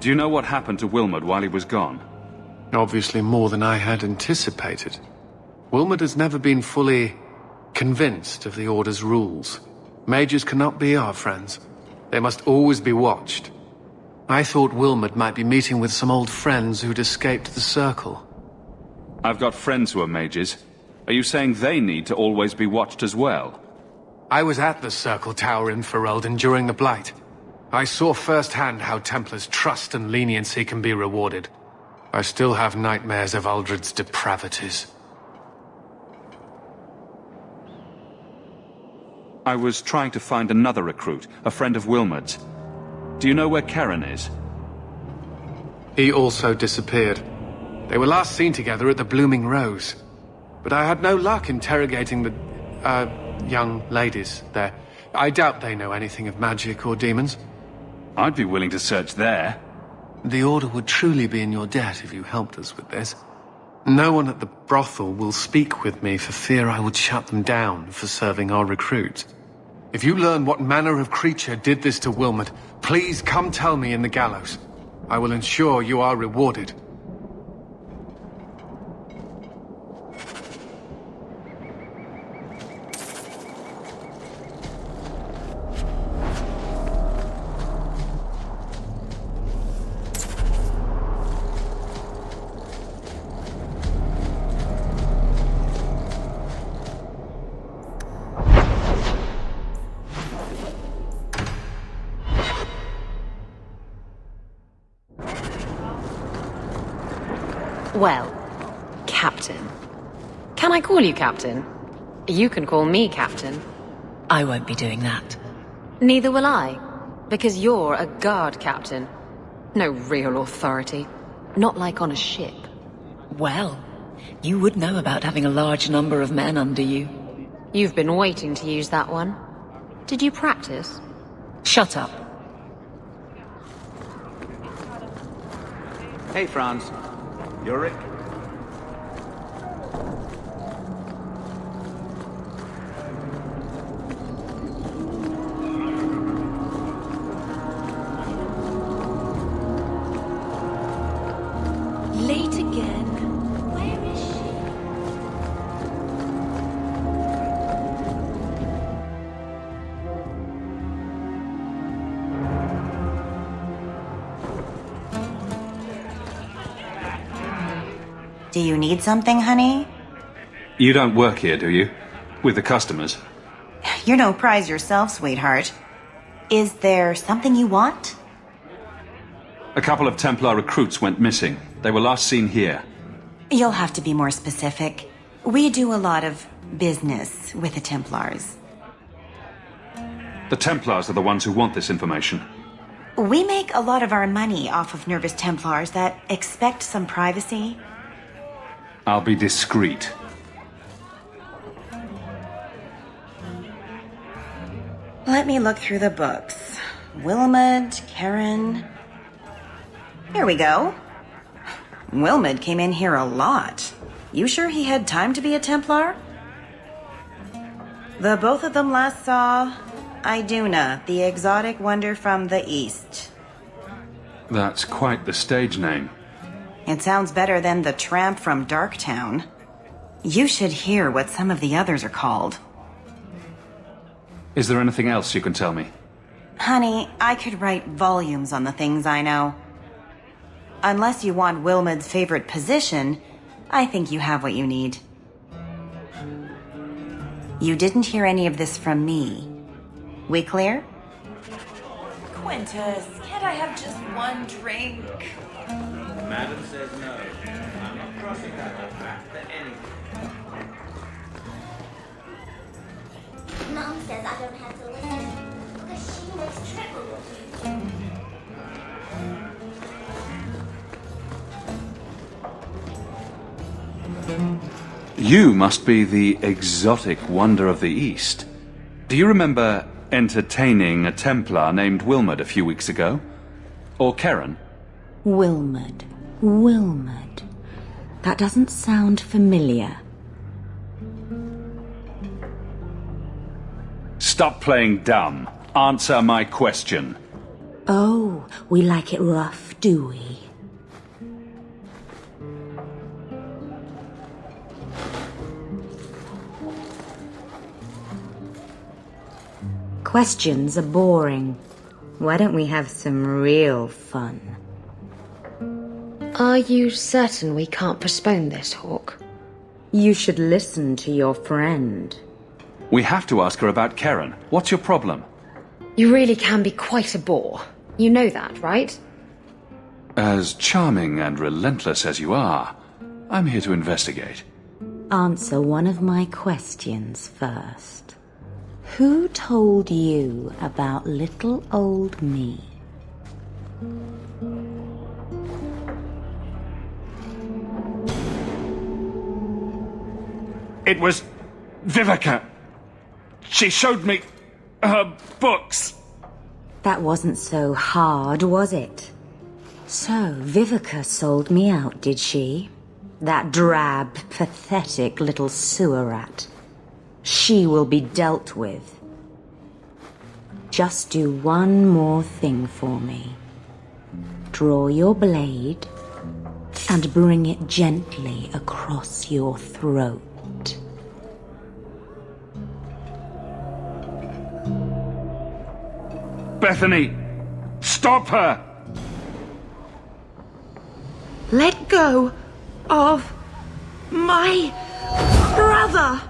Do you know what happened to Wilmod while he was gone? Obviously more than I had anticipated. Wilmod has never been fully convinced of the Order's rules. Mages cannot be our friends. They must always be watched. I thought Wilmod might be meeting with some old friends who'd escaped the Circle. I've got friends who are mages. Are you saying they need to always be watched as well? I was at the Circle Tower in Ferelden during the Blight. I saw firsthand how Templars' trust and leniency can be rewarded. I still have nightmares of Uldred's depravities. I was trying to find another recruit, a friend of Wilmod's. Do you know where Karen is? He also disappeared. They were last seen together at the Blooming Rose. But I had no luck interrogating the, young ladies there. I doubt they know anything of magic or demons. I'd be willing to search there. The Order would truly be in your debt if you helped us with this. No one at the brothel will speak with me for fear I would shut them down for serving our recruits. If you learn what manner of creature did this to Wilmod, please come tell me in the gallows. I will ensure you are rewarded. Well, Captain. Can I call you Captain? You can call me Captain. I won't be doing that. Neither will I, because you're a guard captain. No real authority. Not like on a ship. Well, you would know about having a large number of men under you. You've been waiting to use that one. Did you practice? Shut up. Hey, Franz. Yorick? Late again. Where is she? Do you need something, honey? You don't work here, do you? With the customers? You're no prize yourself, sweetheart. Is there something you want? A couple of Templar recruits went missing. They were last seen here. You'll have to be more specific. We do a lot of business with the Templars. The Templars are the ones who want this information. We make a lot of our money off of nervous Templars that expect some privacy. I'll be discreet. Let me look through the books. Wilmot, Karen... Here we go. Wilmot came in here a lot. You sure he had time to be a Templar? The both of them last saw Iduna, the exotic wonder from the east. That's quite the stage name. It sounds better than the tramp from Darktown. You should hear what some of the others are called. Is there anything else you can tell me? Honey, I could write volumes on the things I know. Unless you want Wilmot's favorite position, I think you have what you need. You didn't hear any of this from me. We clear? Quintus, can't I have just one drink? Madam says no. I'm not crossing that off back to anything. Mom says I don't have to listen because she makes trouble with you. You must be the exotic wonder of the East. Do you remember entertaining a Templar named Wilmot a few weeks ago? Or Karen? Wilmot. Wilmot. That doesn't sound familiar. Stop playing dumb. Answer my question. Oh, we like it rough, do we? Questions are boring. Why don't we have some real fun? Are you certain we can't postpone this, Hawke? You should listen to your friend. We have to ask her about Karen. What's your problem? You really can be quite a bore. You know that, right? As charming and relentless as you are, I'm here to investigate. Answer one of my questions first. Who told you about little old me? It was Vivica. She showed me her books. That wasn't so hard, was it? So, Vivica sold me out, did she? That drab, pathetic little sewer rat. She will be dealt with. Just do one more thing for me. Draw your blade and bring it gently across your throat. Bethany, stop her! Let go of my brother!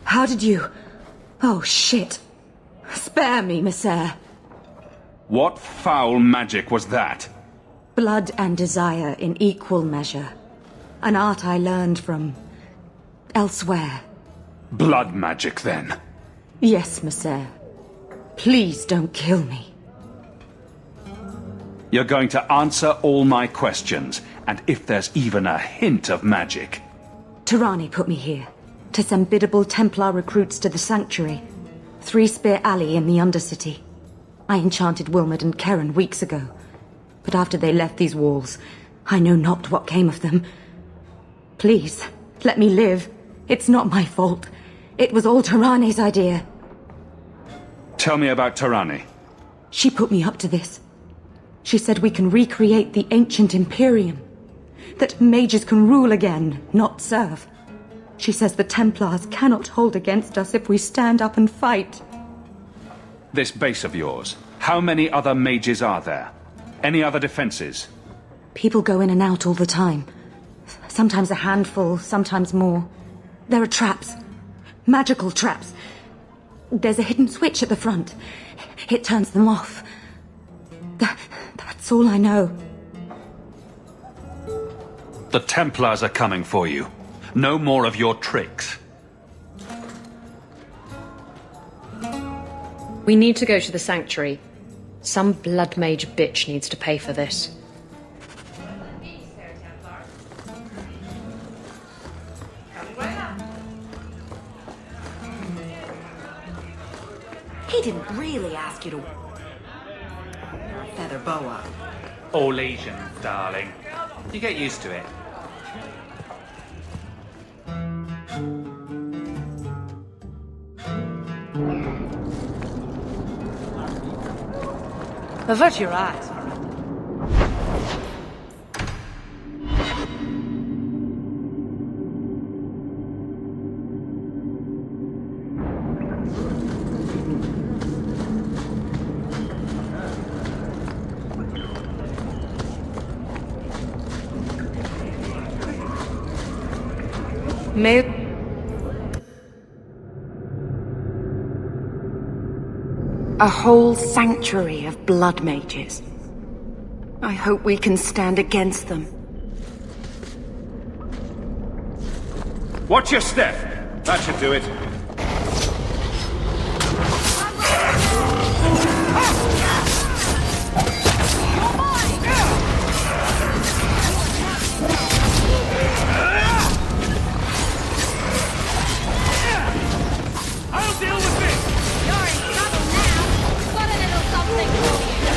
How did you... Oh, shit. Spare me, Messere. What foul magic was that? Blood and desire in equal measure. An art I learned from... elsewhere. Blood magic, then? Yes, Monsieur. Please don't kill me. You're going to answer all my questions, and if there's even a hint of magic... Tirani put me here, to send biddable Templar recruits to the Sanctuary. Three Spear Alley in the Undercity. I enchanted Wilmot and Keren weeks ago. But after they left these walls, I know not what came of them. Please, let me live. It's not my fault. It was all Tirani's idea. Tell me about Tirani. She put me up to this. She said we can recreate the ancient Imperium. That mages can rule again, not serve. She says the Templars cannot hold against us if we stand up and fight. This base of yours, how many other mages are there? Any other defenses? People go in and out all the time. Sometimes a handful, sometimes more. There are traps. Magical traps. There's a hidden switch at the front. It turns them off. That's all I know. The Templars are coming for you. No more of your tricks. We need to go to the Sanctuary. Some blood mage bitch needs to pay for this. He didn't really ask you to... feather boa. All lesions, darling. You get used to it. Avert your eyes. A whole sanctuary of blood mages. I hope we can stand against them. Watch your step! That should do it. I'll deal with this! You're in trouble now! What a little something for you!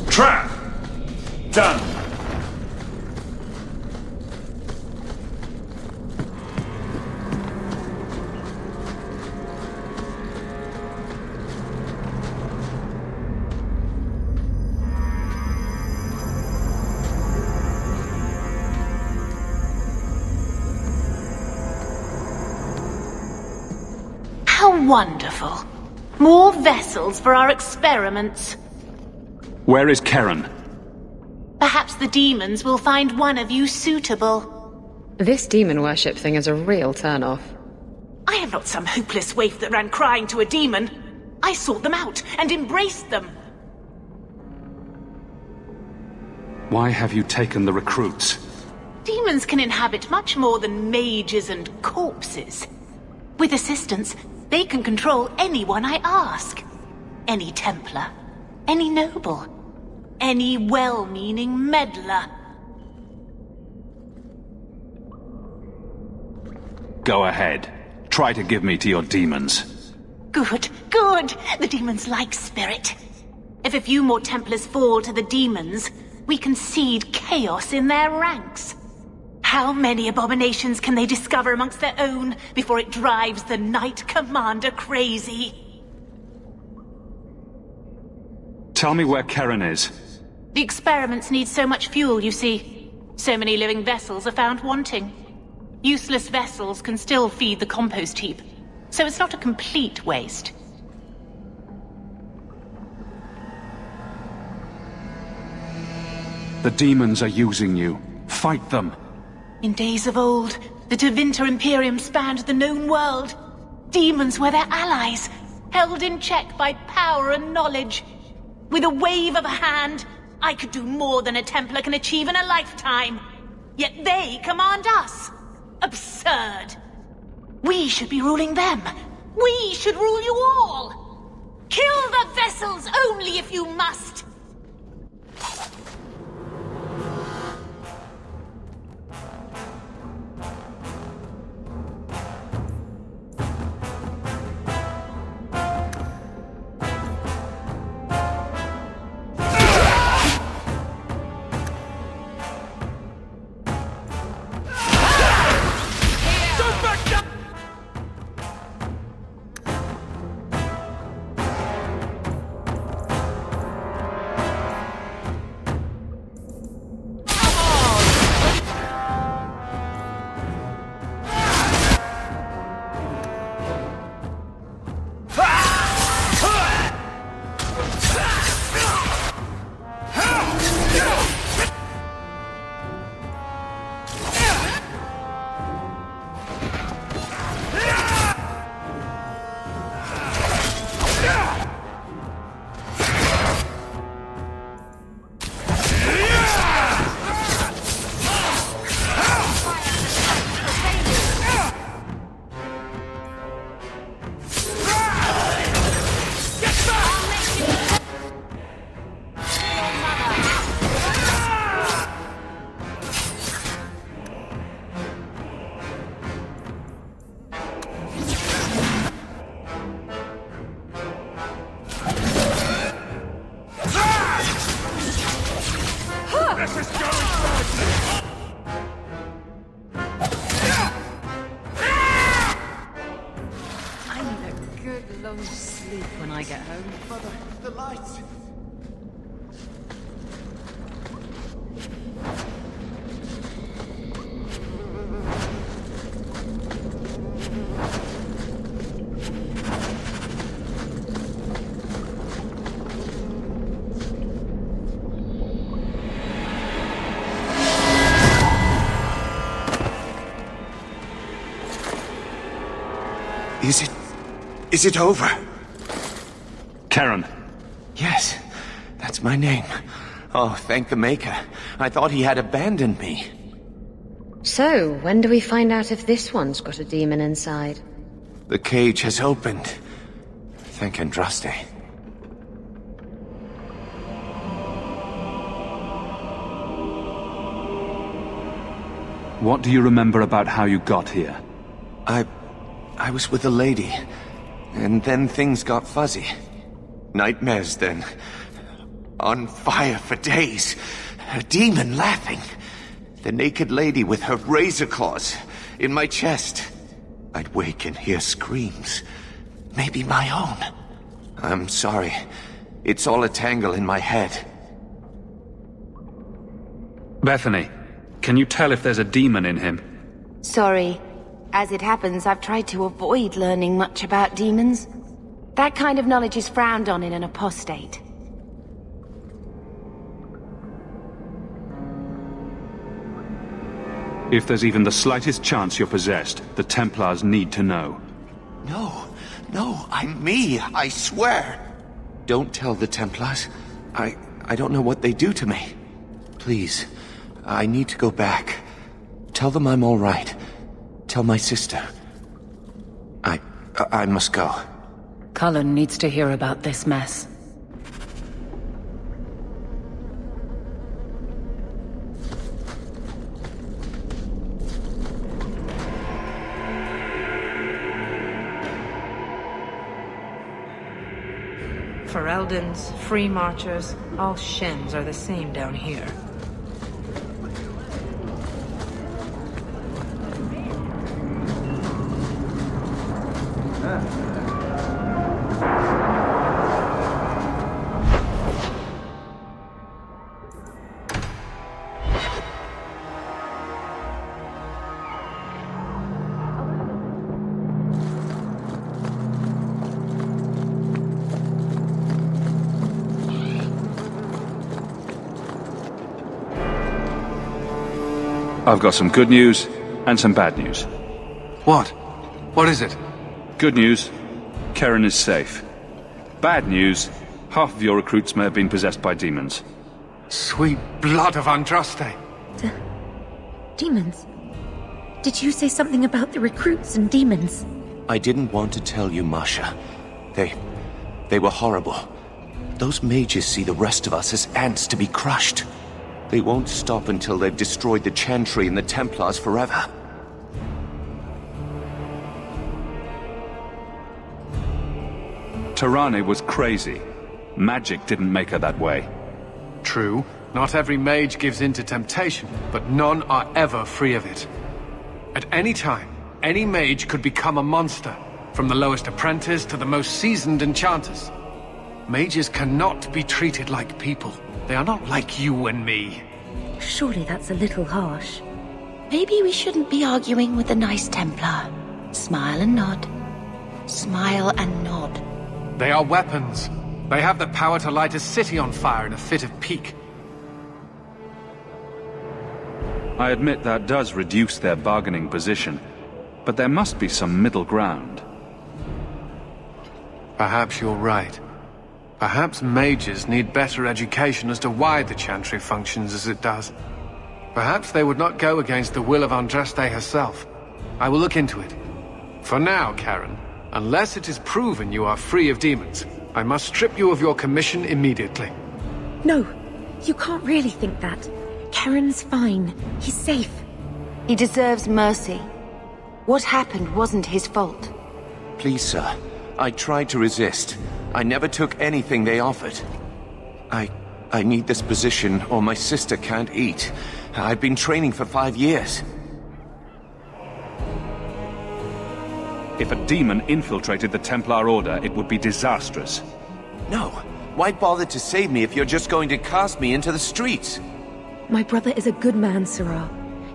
Trap! Done. How wonderful. More vessels for our experiments. Where is Karen? Perhaps the demons will find one of you suitable. This demon worship thing is a real turn-off. I am not some hopeless waif that ran crying to a demon. I sought them out and embraced them. Why have you taken the recruits? Demons can inhabit much more than mages and corpses. With assistance, they can control anyone I ask. Any Templar, any noble, any well-meaning meddler. Go ahead. Try to give me to your demons. Good, good. The demons like spirit. If a few more Templars fall to the demons, we can seed chaos in their ranks. How many abominations can they discover amongst their own before it drives the Knight Commander crazy? Tell me where Karen is. The experiments need so much fuel, you see. So many living vessels are found wanting. Useless vessels can still feed the compost heap, so it's not a complete waste. The demons are using you. Fight them. In days of old, the Tevinter Imperium spanned the known world. Demons were their allies, held in check by power and knowledge. With a wave of a hand, I could do more than a Templar can achieve in a lifetime. Yet they command us. Absurd. We should be ruling them. We should rule you all. Kill the vessels only if you must. Sleep when I get home. Mother, the lights! Is it over? Karen. Yes, that's my name. Oh, thank the Maker. I thought he had abandoned me. So, when do we find out if this one's got a demon inside? The cage has opened. Thank Andraste. What do you remember about how you got here? I was with a lady, and then things got fuzzy. Nightmares then. On fire for days. A demon laughing. The naked lady with her razor claws in my chest. I'd wake and hear screams. Maybe my own. I'm sorry. It's all a tangle in my head. Bethany, can you tell if there's a demon in him? Sorry. As it happens, I've tried to avoid learning much about demons. That kind of knowledge is frowned on in an apostate. If there's even the slightest chance you're possessed, the Templars need to know. No, I'm me, I swear. Don't tell the Templars. I don't know what they do to me. Please, I need to go back. Tell them I'm all right. Tell my sister. I must go. Cullen needs to hear about this mess. Fereldans, Free Marchers, all Shins are the same down here. I've got some good news and some bad news. What? What is it? Good news, Karen is safe. Bad news, half of your recruits may have been possessed by demons. Sweet blood of Andraste. Demons? Did you say something about the recruits and demons? I didn't want to tell you, Masha. They were horrible. Those mages see the rest of us as ants to be crushed. They won't stop until they've destroyed the Chantry and the Templars forever. Tirane was crazy. Magic didn't make her that way. True. Not every mage gives in to temptation, but none are ever free of it. At any time, any mage could become a monster, from the lowest apprentice to the most seasoned enchanters. Mages cannot be treated like people. They are not like you and me. Surely that's a little harsh. Maybe we shouldn't be arguing with the nice Templar. Smile and nod. Smile and nod. They are weapons. They have the power to light a city on fire in a fit of pique. I admit that does reduce their bargaining position, but there must be some middle ground. Perhaps you're right. Perhaps mages need better education as to why the Chantry functions as it does. Perhaps they would not go against the will of Andraste herself. I will look into it. For now, Karen, unless it is proven you are free of demons, I must strip you of your commission immediately. No, you can't really think that. Karen's fine. He's safe. He deserves mercy. What happened wasn't his fault. Please, sir. I tried to resist. I never took anything they offered. I need this position, or my sister can't eat. I've been training for 5 years. If a demon infiltrated the Templar Order, it would be disastrous. No. Why bother to save me if you're just going to cast me into the streets? My brother is a good man, Sirrah.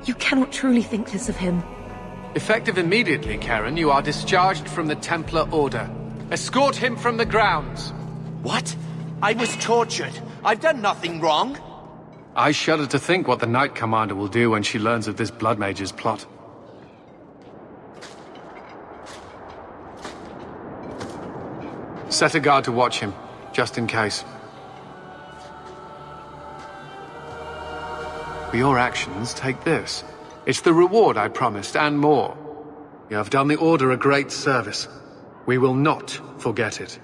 You cannot truly think this of him. Effective immediately, Karen, you are discharged from the Templar Order. Escort him from the grounds. What? I was tortured. I've done nothing wrong. I shudder to think what the Knight Commander will do when she learns of this Blood Mage's plot. Set a guard to watch him, just in case. For your actions, take this. It's the reward I promised, and more. You have done the Order a great service. We will not forget it.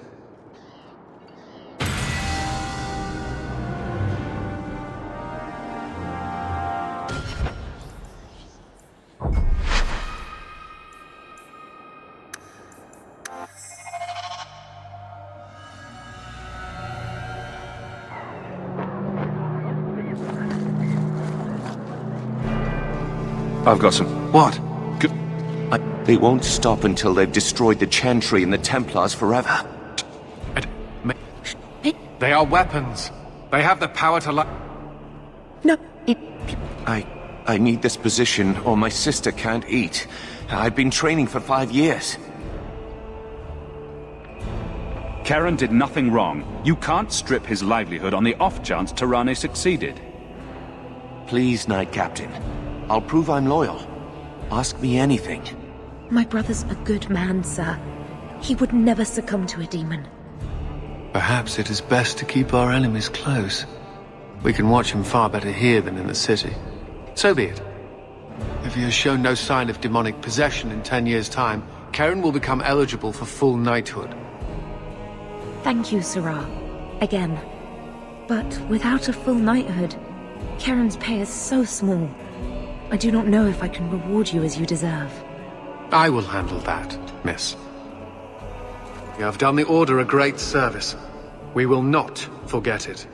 I've got some... What? They won't stop until they've destroyed the Chantry and the Templars forever. They are weapons. They have the power to No, I need this position, or my sister can't eat. I've been training for 5 years. Karen did nothing wrong. You can't strip his livelihood on the off chance Tirane succeeded. Please, Knight Captain. I'll prove I'm loyal. Ask me anything. My brother's a good man, sir. He would never succumb to a demon. Perhaps it is best to keep our enemies close. We can watch him far better here than in the city. So be it. If he has shown no sign of demonic possession in 10 years' time, Karen will become eligible for full knighthood. Thank you, Sirrah. Again. But without a full knighthood, Karen's pay is so small. I do not know if I can reward you as you deserve. I will handle that, miss. You have done the Order a great service. We will not forget it.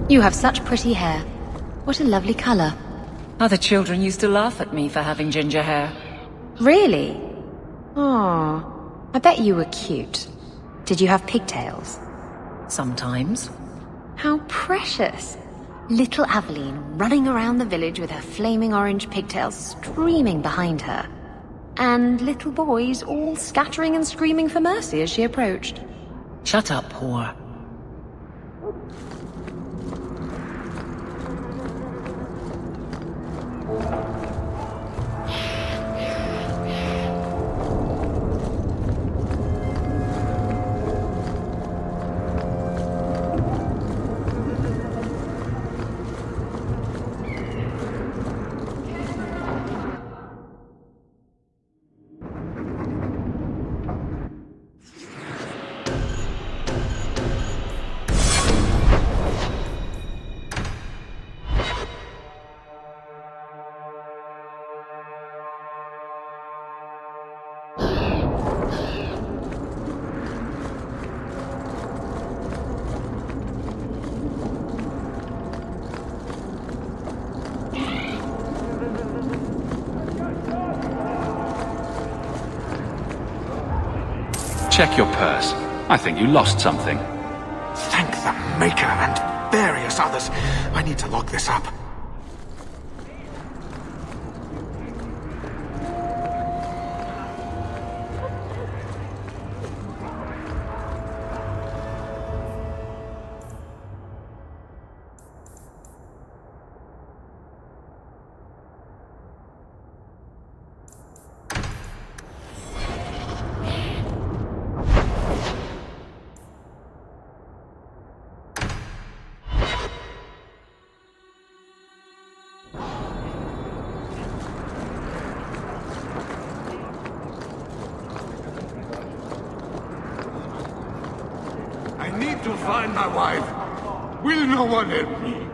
You have such pretty hair. What a lovely color. Other children used to laugh at me for having ginger hair. Really? Oh, I bet you were cute. Did you have pigtails? Sometimes. How precious. Little Aveline running around the village with her flaming orange pigtails streaming behind her. And little boys all scattering and screaming for mercy as she approached. Shut up, whore. check your purse. I think you lost something. Thank the Maker and various others. I need to lock this up. I need to find my wife. Will no one help me?